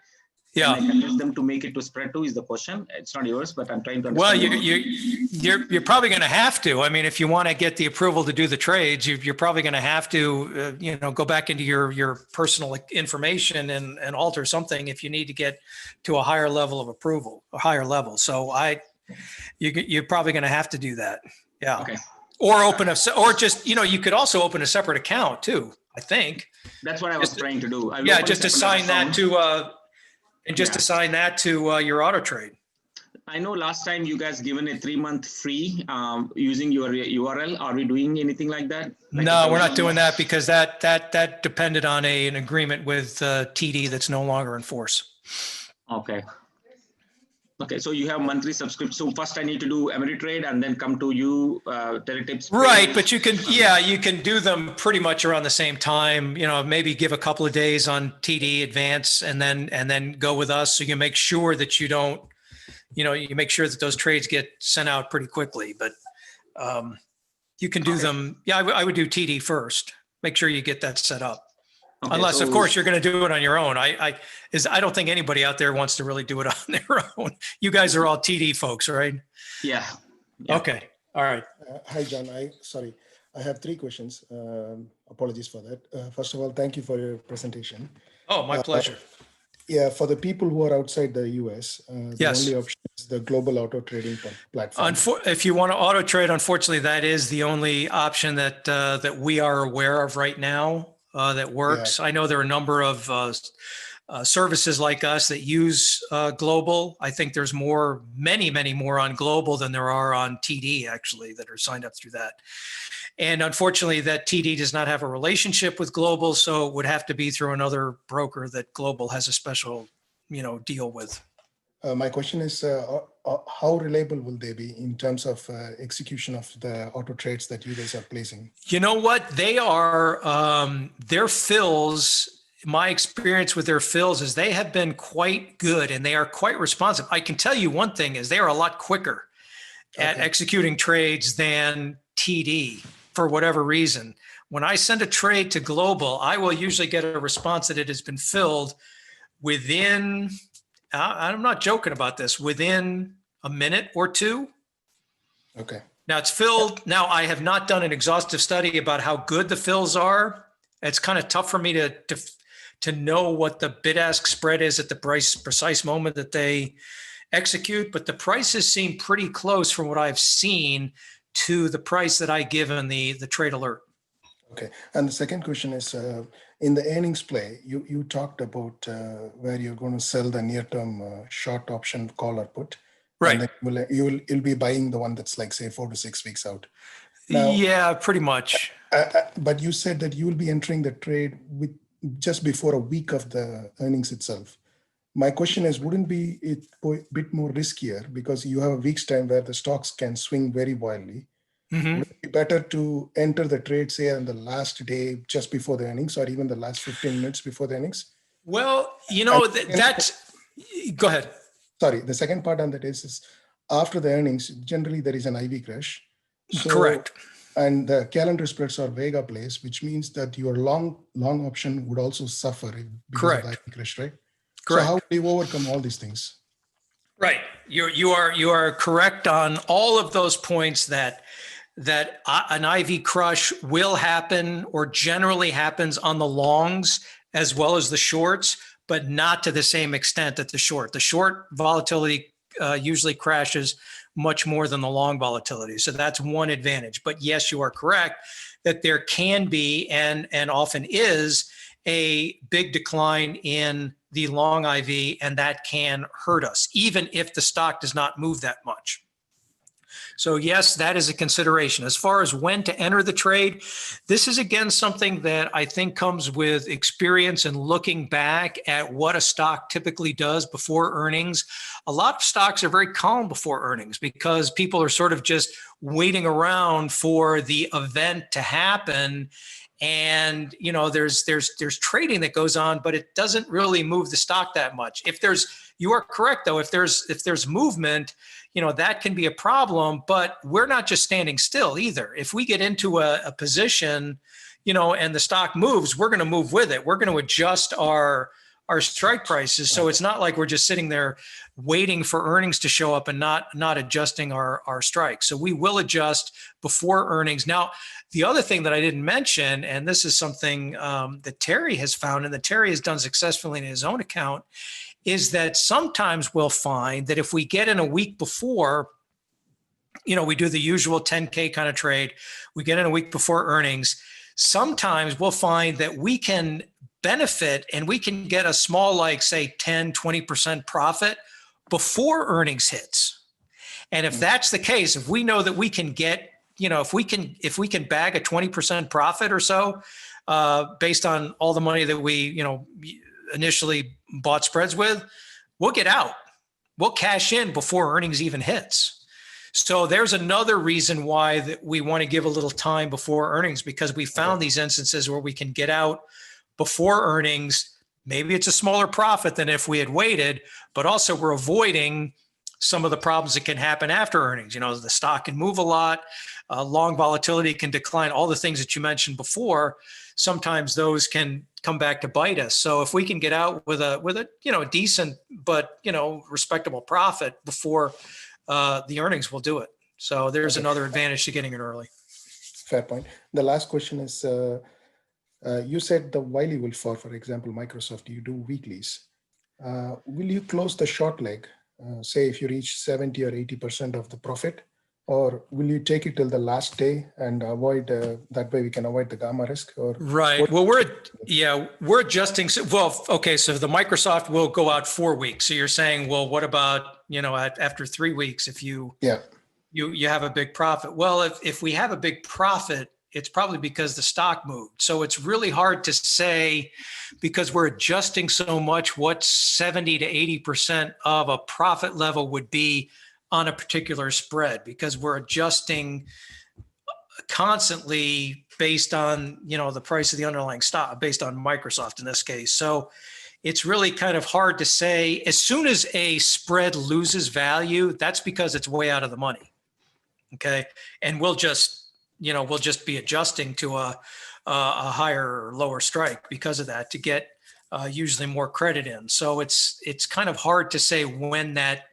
Yeah, I convince them to make it to spread 2 is the question. It's not yours, but I'm trying to understand. Well, you're probably going to have to. I mean, if you want to get the approval to do the trades, you're probably going to have to, go back into your personal information and alter something if you need to get to a higher level of approval, a higher level. So you're probably going to have to do that. Yeah. Okay. Or you could also open a separate account too, I think. That's what I was trying to do. Just assign that to. And just assign that to your Autotrade. I know last time you guys given a 3-month free using your URL. Are we doing anything like that? Like No, we're not doing that because that depended on an agreement with TD that's no longer in force. Okay. Okay, so you have monthly subscription. So first I need to do Ameritrade and then come to you, Terrytips. Right, but you can do them pretty much around the same time. Maybe give a couple of days on TD advance and then go with us. So you make sure that you don't, you make sure that those trades get sent out pretty quickly. But you can do them. Yeah, I would do TD first. Make sure you get that set up. Okay, unless, of course, you're going to do it on your own. I don't think anybody out there wants to really do it on their own. You guys are all TD folks, right? Yeah. Okay. All right. Hi, John. I have 3 questions. Apologies for that. First of all, thank you for your presentation. Oh, my pleasure. Yeah, for the people who are outside the US, the only option is the global auto trading platform. If you want to auto trade, unfortunately, that is the only option that we are aware of right now. That works. Yeah. I know there are a number of services like us that use global. I think there's many more on global than there are on TD actually that are signed up through that. And unfortunately, that TD does not have a relationship with global, so it would have to be through another broker that global has a special, deal with. My question is, how reliable will they be in terms of execution of the auto trades that you guys are placing? You know what? They are, their fills, my experience with their fills is they have been quite good and they are quite responsive. I can tell you one thing is they are a lot quicker at executing trades than TD for whatever reason. When I send a trade to global, I will usually get a response that it has been filled within, I'm not joking about this, within a minute or 2. Okay. Now it's filled. Now I have not done an exhaustive study about how good the fills are. It's kind of tough for me to know what the bid-ask spread is at the precise moment that they execute, but the prices seem pretty close from what I've seen to the price that I give in the trade alert. Okay. And the second question is, in the earnings play, you talked about where you're going to sell the near-term short option call or put. Right. And then you'll be buying the one that's like, say, 4 to 6 weeks out. Now, yeah, pretty much. But you said that you will be entering the trade with just before a week of the earnings itself. My question is, wouldn't be it a bit more riskier because you have a week's time where the stocks can swing very wildly? Mm-hmm. Would it be better to enter the trade, say, on the last day just before the earnings or even the last 15 minutes before the earnings? Well, go ahead. Sorry, the second part on that is after the earnings, generally there is an IV crash. So, correct. And the calendar spreads are Vega plays, which means that your long option would also suffer because correct. of the IV crash, right? Correct. So how do you overcome all these things? Right. You are correct on all of those points that an IV crush will happen or generally happens on the longs as well as the shorts, but not to the same extent that the short. The short volatility usually crashes much more than the long volatility. So that's one advantage. But yes, you are correct that there can be and often is a big decline in the long IV, and that can hurt us, even if the stock does not move that much. So yes, that is a consideration. As far as when to enter the trade, this is again something that I think comes with experience and looking back at what a stock typically does before earnings. A lot of stocks are very calm before earnings because people are sort of just waiting around for the event to happen. And there's trading that goes on, but it doesn't really move the stock that much. You are correct though, if there's movement, that can be a problem, but we're not just standing still either. If we get into a position, and the stock moves, we're going to move with it. We're going to adjust our strike prices. So it's not like we're just sitting there waiting for earnings to show up and not adjusting our strikes. So we will adjust before earnings. Now, the other thing that I didn't mention, and this is something that Terry has found and that Terry has done successfully in his own account, is that sometimes we'll find that if we get in a week before, we do the usual 10K kind of trade, we get in a week before earnings, sometimes we'll find that we can benefit and we can get a small, like say 10, 20% profit before earnings hits. And if that's the case, if we know that we can get, if we can bag a 20% profit or so, based on all the money that we, initially bought spreads with, we'll get out. We'll cash in before earnings even hits. So there's another reason why that we want to give a little time before earnings, because we found these instances where we can get out before earnings. Maybe it's a smaller profit than if we had waited, but also we're avoiding some of the problems that can happen after earnings. The stock can move a lot, long volatility can decline, all the things that you mentioned before. Sometimes those can come back to bite us. So if we can get out with a decent but respectable profit before the earnings, will do it. So there's another advantage to getting it early. Fair point. The last question is, you said the while you will for example, Microsoft, you do weeklies. Will you close the short leg? Say if you reach 70 or 80% of the profit, or will you take it till the last day and avoid that way we can avoid the gamma risk? Or right. Well, we're adjusting. Well, okay. So the Microsoft will go out 4 weeks. So you're saying, well, what about, after 3 weeks, if you have a big profit? Well, if we have a big profit, it's probably because the stock moved. So it's really hard to say, because we're adjusting so much, what 70 to 80% of a profit level would be on a particular spread, because we're adjusting constantly based on, the price of the underlying stock, based on Microsoft in this case. So it's really kind of hard to say. As soon as a spread loses value, that's because it's way out of the money. Okay. And we'll just be adjusting to a higher or lower strike because of that to get usually more credit in. So it's kind of hard to say when that,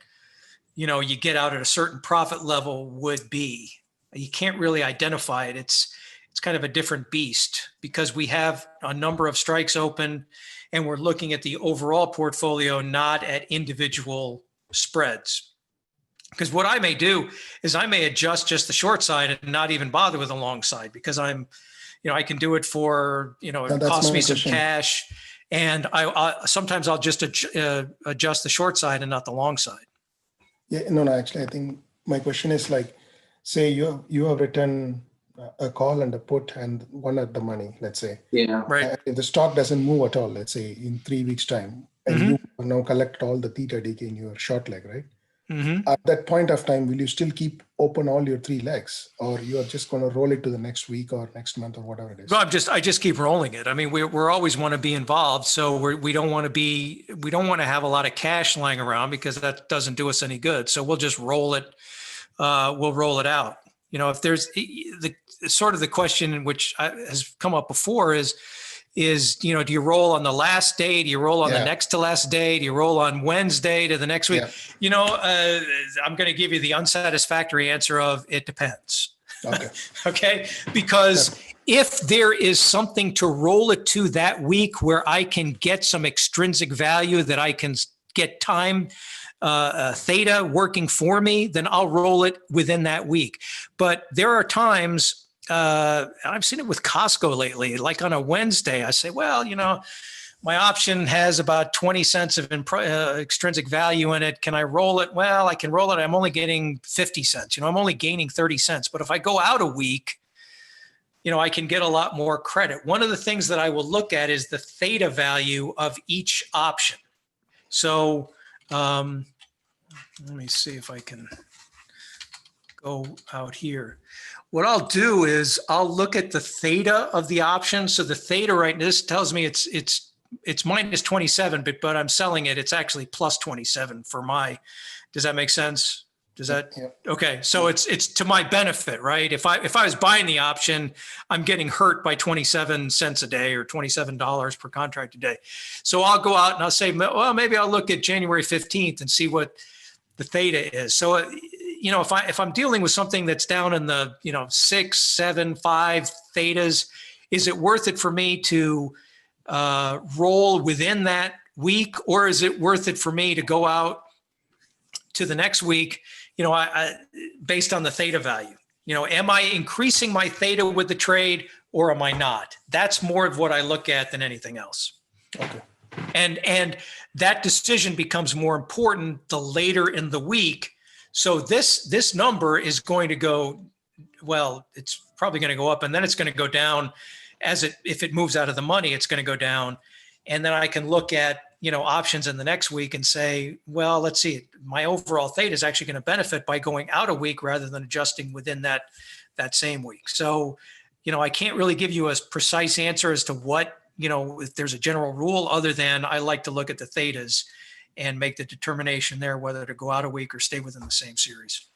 you get out at a certain profit level would be. You can't really identify it. It's kind of a different beast because we have a number of strikes open and we're looking at the overall portfolio, not at individual spreads. Because what I may do is I may adjust just the short side and not even bother with the long side, because I can do it for, it costs me some cash, and sometimes I'll just adjust the short side and not the long side. Yeah, no, actually, I think my question is like, say you have written a call and a put and one at the money, let's say. Yeah. Right. If the stock doesn't move at all, let's say in 3 weeks time, and you now collect all the theta decay in your short leg, right? At that point of time, will you still keep open all your 3 legs, or you are just going to roll it to the next week or next month or whatever it is? No, I just keep rolling it. I mean, we're always want to be involved, so we don't want to have a lot of cash lying around, because that doesn't do us any good. So we'll just roll it. We'll roll it out. If there's the question which has come up before is, do you roll on the last day? Do you roll on the next to last day? Do you roll on Wednesday to the next week? I'm going to give you the unsatisfactory answer of it depends. Okay. Okay. Because if there is something to roll it to that week where I can get some extrinsic value, that I can get time theta working for me, then I'll roll it within that week. But there are times, I've seen it with Costco lately, like on a Wednesday, I say, well, my option has about 20 cents of extrinsic value in it. Can I roll it? Well, I can roll it. I'm only getting 50 cents. I'm only gaining 30 cents. But if I go out a week, I can get a lot more credit. One of the things that I will look at is the theta value of each option. So let me see if I can go out here. What I'll do is I'll look at the theta of the option. So the theta right now, this tells me it's minus 27, but I'm selling it. It's actually plus 27 for my, does that make sense? Does that, okay. So it's to my benefit, right? If I was buying the option, I'm getting hurt by 27 cents a day or $27 per contract a day. So I'll go out and I'll say, well, maybe I'll look at January 15th and see what the theta is. So, if I'm dealing with something that's down in the, 6, 7, 5 thetas, is it worth it for me to roll within that week, or is it worth it for me to go out to the next week, based on the theta value? Am I increasing my theta with the trade, or am I not? That's more of what I look at than anything else. Okay. And that decision becomes more important the later in the week. So this number is going to go, well, it's probably going to go up, and then it's going to go down if it moves out of the money, it's going to go down. And then I can look at, options in the next week and say, well, let's see, my overall theta is actually going to benefit by going out a week rather than adjusting within that same week. So, I can't really give you a precise answer as to what, if there's a general rule, other than I like to look at the thetas and make the determination there whether to go out a week or stay within the same series.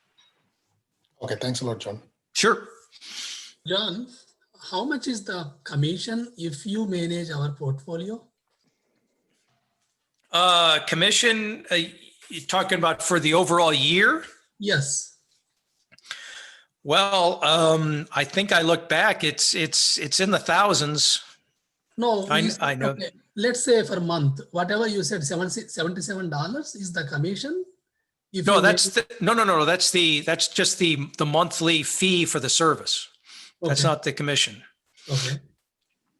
Okay, thanks a lot, John. Sure. John, how much is the commission if you manage our portfolio? Commission, you're talking about for the overall year? Yes. Well, I think I look back, it's in the thousands. No, I know. Okay. Let's say for a month, whatever you said, $77 is the commission. No, that's that's just the monthly fee for the service. Okay. That's not the commission. Okay.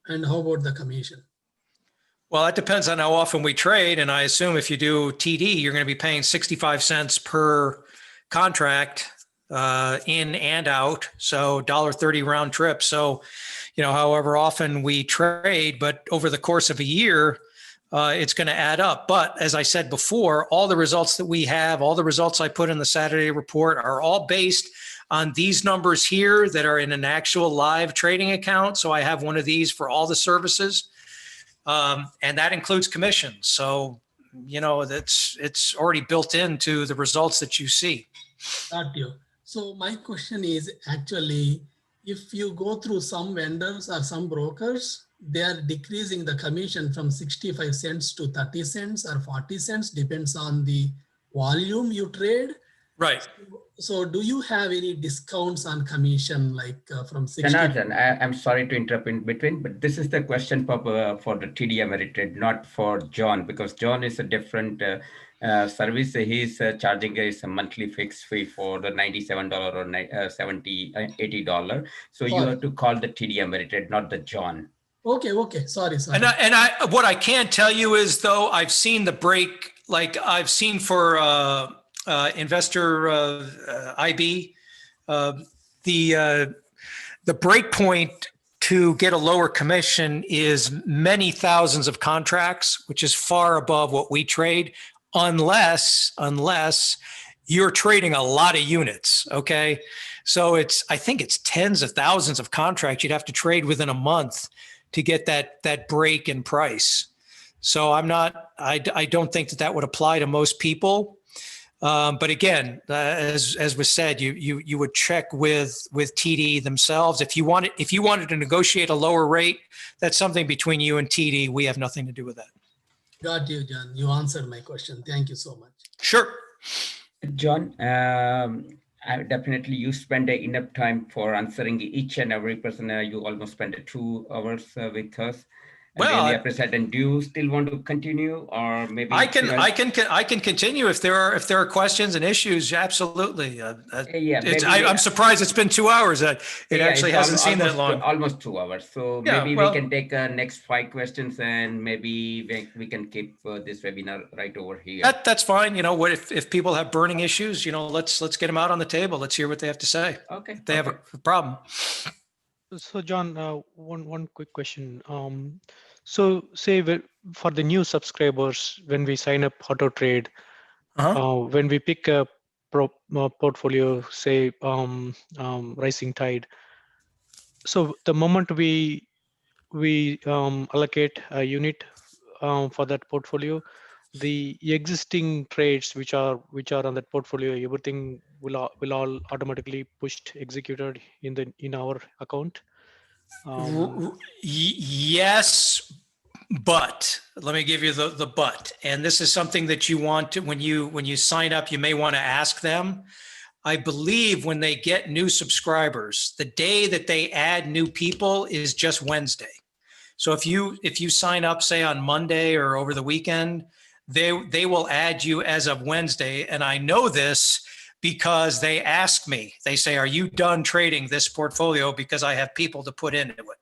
And how about the commission? Well, it depends on how often we trade. And I assume if you do TD, you're going to be paying 65 cents per contract in and out. So $1.30 round trip. So, however often we trade, but over the course of a year, it's going to add up. But as I said before, all the results that we have, all the results I put in the Saturday report are all based on these numbers here that are in an actual live trading account. So I have one of these for all the services. And that includes commissions. So, it's already built into the results that you see. Got you. So my question is actually, if you go through some vendors or some brokers, they are decreasing the commission from 65 cents to 30 cents or 40 cents, depends on the volume you trade. Right. So do you have any discounts on commission, like from 60? Janardan, I'm sorry to interrupt in between, but this is the question for the TD Ameritrade, not for John, because John is a different service. He's charging us a monthly fixed fee for the $97 or $70, $80. So you have to call the TD Ameritrade, not the John. Okay. Sorry. And what I can tell you is, though, I've seen the break, like I've seen for investor IB, the break point to get a lower commission is many thousands of contracts, which is far above what we trade, unless you're trading a lot of units. Okay. So I think it's tens of thousands of contracts you'd have to trade within a month to get that break in price. So I don't think that would apply to most people. But again, as was said, you would check with TD themselves. If you wanted to negotiate a lower rate, that's something between you and TD. We have nothing to do with that. Got you, John. You answered my question. Thank you so much. Sure. John, definitely you spend enough time for answering each and every person. You almost spent 2 hours with us. Well, really appreciate. And do you still want to continue, or maybe I can continue if there are questions and issues? Absolutely. I'm surprised it's been 2 hours. It actually hasn't seen that long. Almost 2 hours. So maybe we can take next 5 questions, and maybe we can keep this webinar right over here. That's fine. What if people have burning issues? Let's get them out on the table. Let's hear what they have to say. Okay. If they have a problem. So John, one quick question. So say for the new subscribers, when we sign up Autotrade, when we pick a portfolio, say Rising Tide, so the moment we allocate a unit for that portfolio, the existing trades which are on that portfolio, everything will all automatically pushed executed in our account. Yes, but let me give you the but. And this is something that you want to, when you sign up, you may want to ask them. I believe when they get new subscribers, the day that they add new people is just Wednesday. So if you sign up, say on Monday or over the weekend, they will add you as of Wednesday. And I know this because they ask me, they say, are you done trading this portfolio? Because I have people to put into it.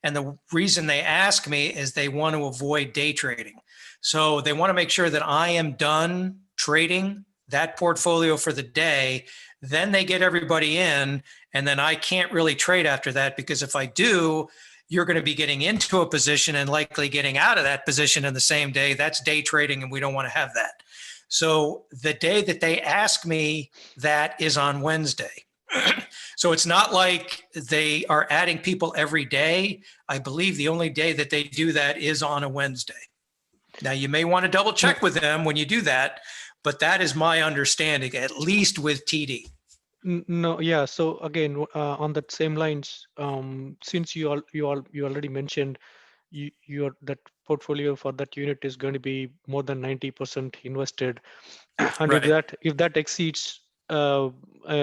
And the reason they ask me is they want to avoid day trading. So they want to make sure that I am done trading that portfolio for the day. Then they get everybody in, and then I can't really trade after that, because if I do, you're going to be getting into a position and likely getting out of that position in the same day. That's day trading, and we don't want to have that. So the day that they ask me that is on Wednesday. So it's not like they are adding people every day. I believe the only day that they do that is on a Wednesday. Now, you may want to double check with them when you do that, but that is my understanding, at least with TD. No, yeah. So again, on that same lines, since you already mentioned your that portfolio for that unit is going to be more than 90% invested, and Right. if that exceeds, are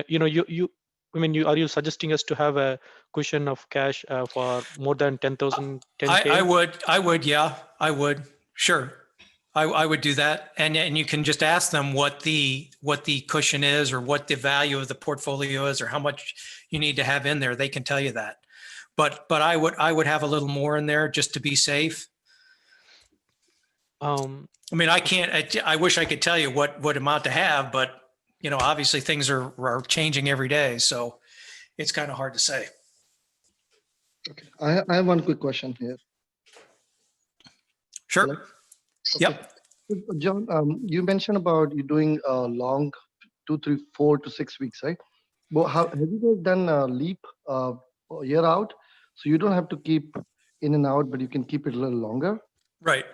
you suggesting us to have a cushion of cash for more than 10,000, 10K? I would, yeah, I would, sure. I would do that, and you can just ask them what the cushion is, or what the value of the portfolio is, or how much you need to have in there. They can tell you that, but I would have a little more in there just to be safe. I mean, I wish I could tell you what amount to have, but obviously things are changing every day, so it's kind of hard to say. Okay, I have one quick question here. Sure. Okay. Yep. John, you mentioned about you doing long 2, 3, 4 to 6 weeks, right? Well, have you guys done a leap a year out? So you don't have to keep in and out, but you can keep it a little longer. Right.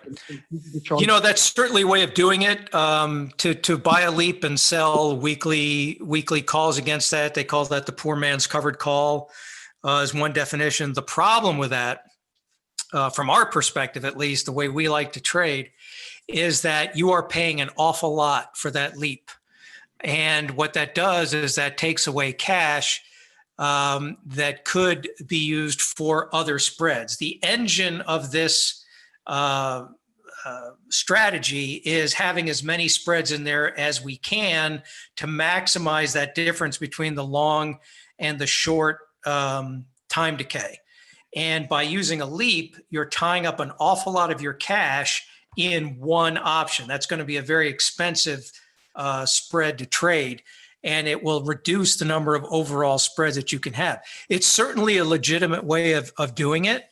That's certainly a way of doing it. To buy a leap and sell weekly calls against that. They call that the poor man's covered call, is one definition. The problem with that, from our perspective, at least the way we like to trade, is that you are paying an awful lot for that leap. And what that does is that takes away cash that could be used for other spreads. The engine of this strategy is having as many spreads in there as we can to maximize that difference between the long and the short time decay. And by using a leap, you're tying up an awful lot of your cash in one option. That's going to be a very expensive spread to trade, and it will reduce the number of overall spreads that you can have. It's certainly a legitimate way of doing it,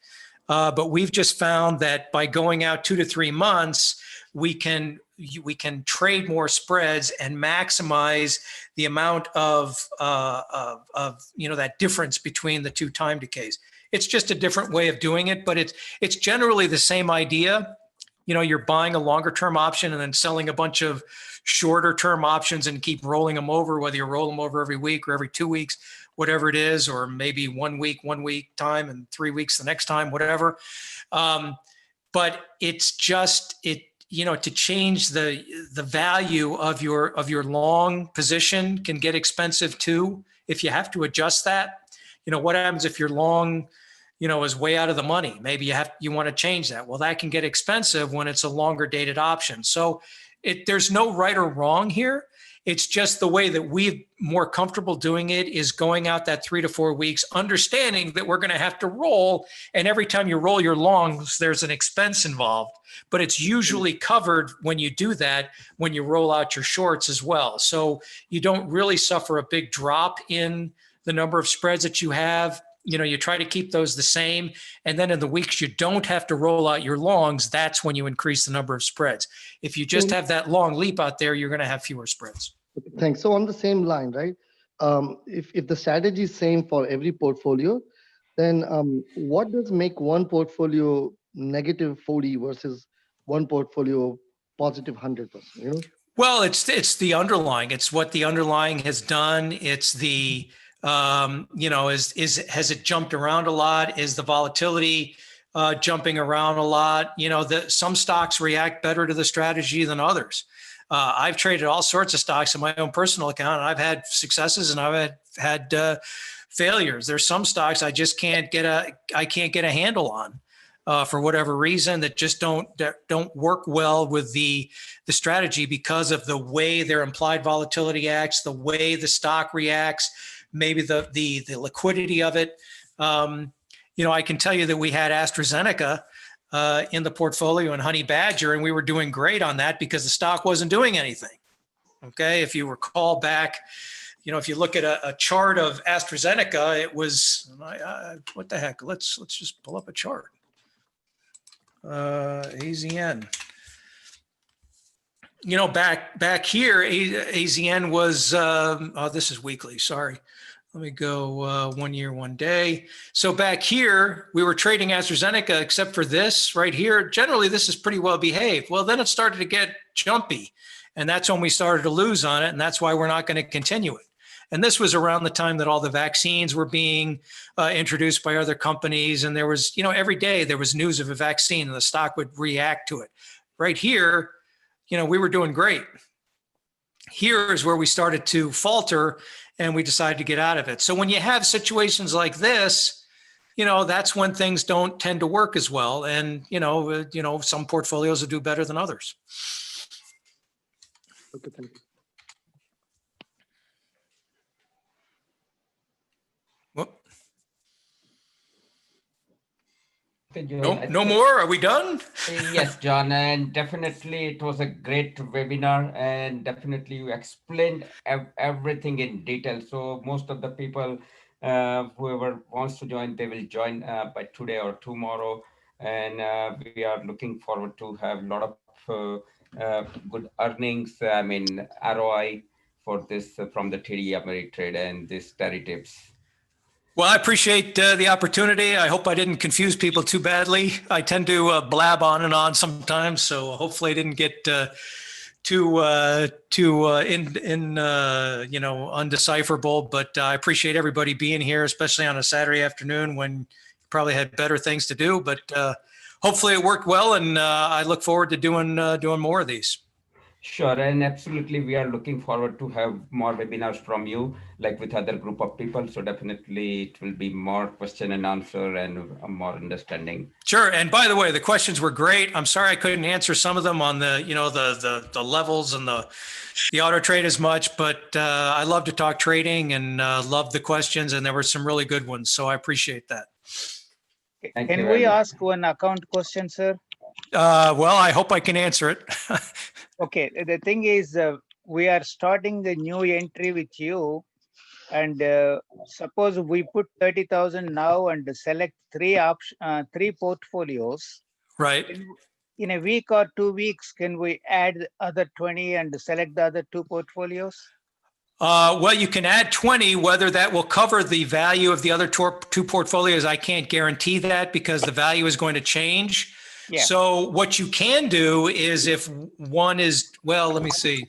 but we've just found that by going out 2 to 3 months, we can trade more spreads and maximize the amount of that difference between the two time decays. It's just a different way of doing it, but it's generally the same idea. You're buying a longer term option and then selling a bunch of shorter term options and keep rolling them over, whether you roll them over every week or every 2 weeks, whatever it is, or maybe 1 week time and 3 weeks the next time, whatever. But it's just to change the value of your long position can get expensive too. If you have to adjust that, what happens if your long is way out of the money? Maybe you want to change that. Well, that can get expensive when it's a longer dated option. So there's no right or wrong here. It's just the way that we're more comfortable doing it is going out that 3 to 4 weeks, understanding that we're going to have to roll. And every time you roll your longs, there's an expense involved, but it's usually covered when you do that, when you roll out your shorts as well. So you don't really suffer a big drop in the number of spreads that you have. You try to keep those the same. And then in the weeks you don't have to roll out your longs, that's when you increase the number of spreads. If you just have that long leap out there, you're going to have fewer spreads. Thanks. So on the same line, right? If the strategy is same for every portfolio, then what does make one portfolio negative 40 versus one portfolio positive 100%? Well, it's the underlying. It's what the underlying has done. It's the has it jumped around a lot? Is the volatility jumping around a lot? Some stocks react better to the strategy than others. I've traded all sorts of stocks in my own personal account, and I've had successes and I've had failures. There's some stocks I just can't get a handle on for whatever reason, that just don't work well with the strategy because of the way their implied volatility acts, the way the stock reacts, maybe the liquidity of it. I can tell you that we had AstraZeneca in the portfolio and Honey Badger, and we were doing great on that because the stock wasn't doing anything. Okay, if you recall back, if you look at a chart of AstraZeneca, it was what the heck? Let's just pull up a chart. AZN. Back here, AZN was. This is weekly. Sorry. Let me go 1 year, 1 day. So back here, we were trading AstraZeneca, except for this right here. Generally, this is pretty well behaved. Well, then it started to get jumpy. And that's when we started to lose on it. And that's why we're not going to continue it. And this was around the time that all the vaccines were being introduced by other companies. And there was, every day there was news of a vaccine and the stock would react to it. Right here, we were doing great. Here is where we started to falter and we decided to get out of it. So when you have situations like this, that's when things don't tend to work as well. And, some portfolios will do better than others. Okay, thank you. Okay, Jon, No more? Are we done? Yes, John, and definitely it was a great webinar, and definitely you explained everything in detail. So most of the people, whoever wants to join, they will join by today or tomorrow. And we are looking forward to have a lot of good earnings, ROI for this from the TD Ameritrade and this Terrytips. Well, I appreciate the opportunity. I hope I didn't confuse people too badly. I tend to blab on and on sometimes, so hopefully I didn't get too undecipherable. But I appreciate everybody being here, especially on a Saturday afternoon when you probably had better things to do. But hopefully it worked well, and I look forward to doing more of these. Sure, and absolutely, we are looking forward to have more webinars from you, like with other group of people. So definitely, it will be more question and answer and more understanding. Sure. And by the way, the questions were great. I'm sorry I couldn't answer some of them on the the levels and the Autotrade as much, but I love to talk trading and love the questions, and there were some really good ones. So I appreciate that. Can we ask one account question, sir? Well, I hope I can answer it. Okay, the thing is, we are starting the new entry with you, and suppose we put 30,000 now and select three portfolios. Right. In a week or 2 weeks, can we add the other 20 and select the other two portfolios? Well, you can add 20. Whether that will cover the value of the other two portfolios, I can't guarantee that because the value is going to change. Yeah. So what you can do is if one is, well, let me see.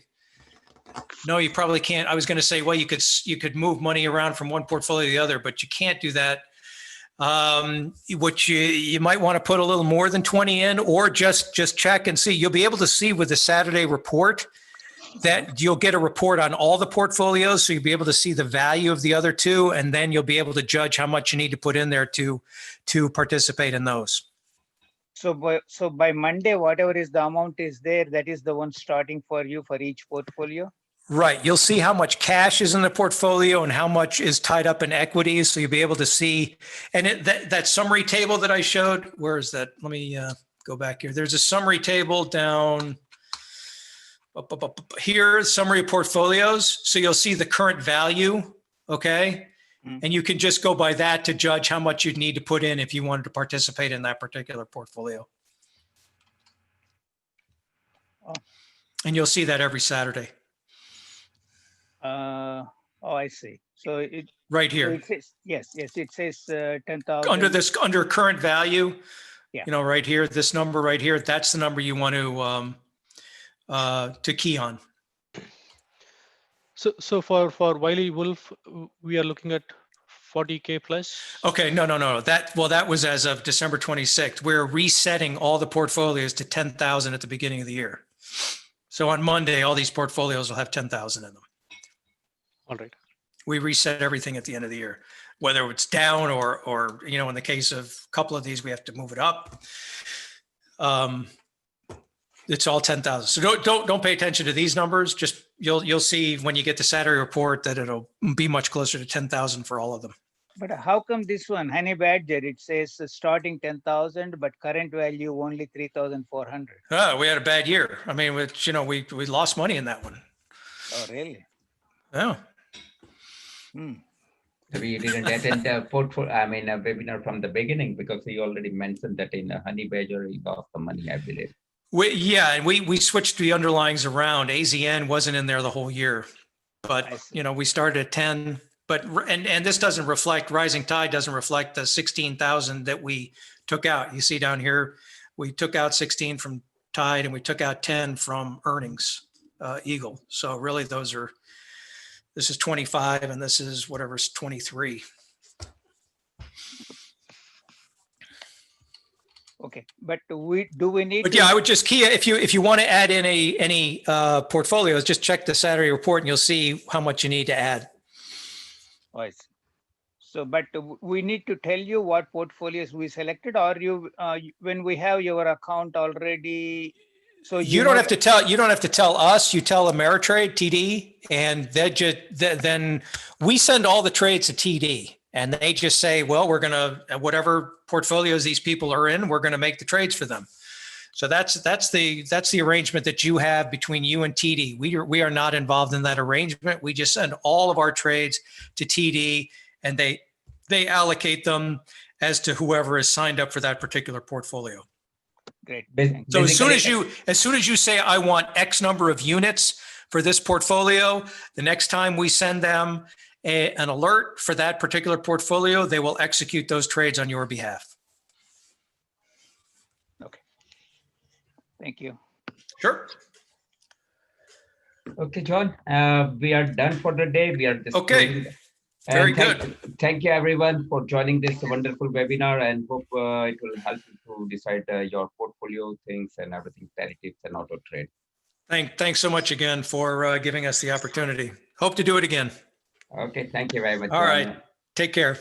No, you probably can't. I was going to say, well, you could move money around from one portfolio to the other, but you can't do that. What you might want to put a little more than 20 in, or just check and see. You'll be able to see with the Saturday report that you'll get a report on all the portfolios. So you'll be able to see the value of the other two, and then you'll be able to judge how much you need to put in there to participate in those. So by Monday, whatever is the amount is there, that is the one starting for you for each portfolio? Right. You'll see how much cash is in the portfolio and how much is tied up in equities. So you'll be able to see, and that summary table that I showed, where is that? Let me go back here. There's a summary table down here, summary of portfolios. So you'll see the current value. Okay. And you can just go by that to judge how much you'd need to put in if you wanted to participate in that particular portfolio. Oh. And you'll see that every Saturday. Oh, I see. So it right here. So it says, yes, it says 10,000. Under current value, yeah. Right here, this number right here, that's the number you want to key on. So for Wiley Wolf, we are looking at 40K plus. Okay, no. That was as of December 26th. We're resetting all the portfolios to 10,000 at the beginning of the year. So on Monday, all these portfolios will have 10,000 in them. All right. We reset everything at the end of the year, whether it's down or in the case of a couple of these, we have to move it up. It's all 10,000. So don't pay attention to these numbers. Just you'll see when you get the Saturday report that it'll be much closer to 10,000 for all of them. But how come this one, Honey Badger, it says starting 10,000, but current value only 3,400? We had a bad year. I mean, which, you know, we lost money in that one. Oh, really? Yeah. So we didn't attend a webinar from the beginning because he already mentioned that in a Honey Badger he lost the money, I believe. And we switched the underlyings around. AZN wasn't in there the whole year, but you know, we started at 10. But and this doesn't reflect, Rising Tide doesn't reflect the 16,000 that we took out. You see down here, we took out 16 from Tide and we took out 10 from earnings, Eagle. So really those are, this is 25 and this is whatever's 23. Okay, but do we need? But yeah, I would just key if you want to add in any portfolios, just check the Saturday report and you'll see how much you need to add. Oh, I see. So, but we need to tell you what portfolios we selected, or you when we have your account already. So you don't have to tell us. You tell Ameritrade TD, and then we send all the trades to TD, and they just say, well, we're gonna whatever portfolios these people are in, we're gonna make the trades for them. So that's the arrangement that you have between you and TD. We are not involved in that arrangement. We just send all of our trades to TD, and they allocate them as to whoever is signed up for that particular portfolio. Great. So as soon as you say I want X number of units for this portfolio, the next time we send them an alert for that particular portfolio, they will execute those trades on your behalf. Okay. Thank you. Sure. Okay, John, we are done for the day. We are just okay. Very good. Thank you, everyone, for joining this wonderful webinar, and hope it will help you to decide your portfolio things and everything, Terrytips and Autotrade. Thanks so much again for giving us the opportunity. Hope to do it again. Okay, thank you very much. All right, take care.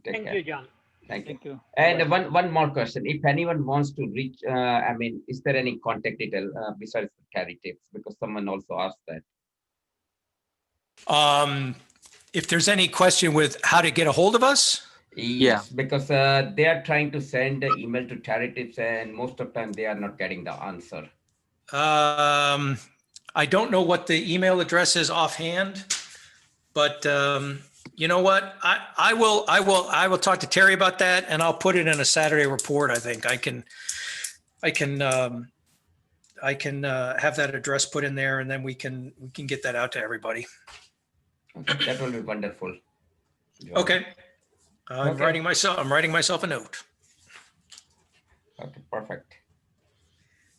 Thank you, John. Thank you. And one more question: if anyone wants to reach, is there any contact detail besides the Terrytips? Because someone also asked that. If there's any question with how to get a hold of us? Yes, because they are trying to send the email to Terrytips, and most of the time they are not getting the answer. I don't know what the email address is offhand, but you know what? I will talk to Terry about that, and I'll put it in a Saturday report. I think I can have that address put in there, and then we can get that out to everybody. Okay, that will be wonderful. Okay. I'm writing myself a note. Okay, perfect.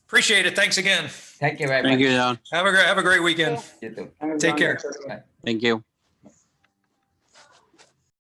Appreciate it. Thanks again. Thank you very much. Thank you, John. Have a great weekend. You too. Take care. Bye. Thank you.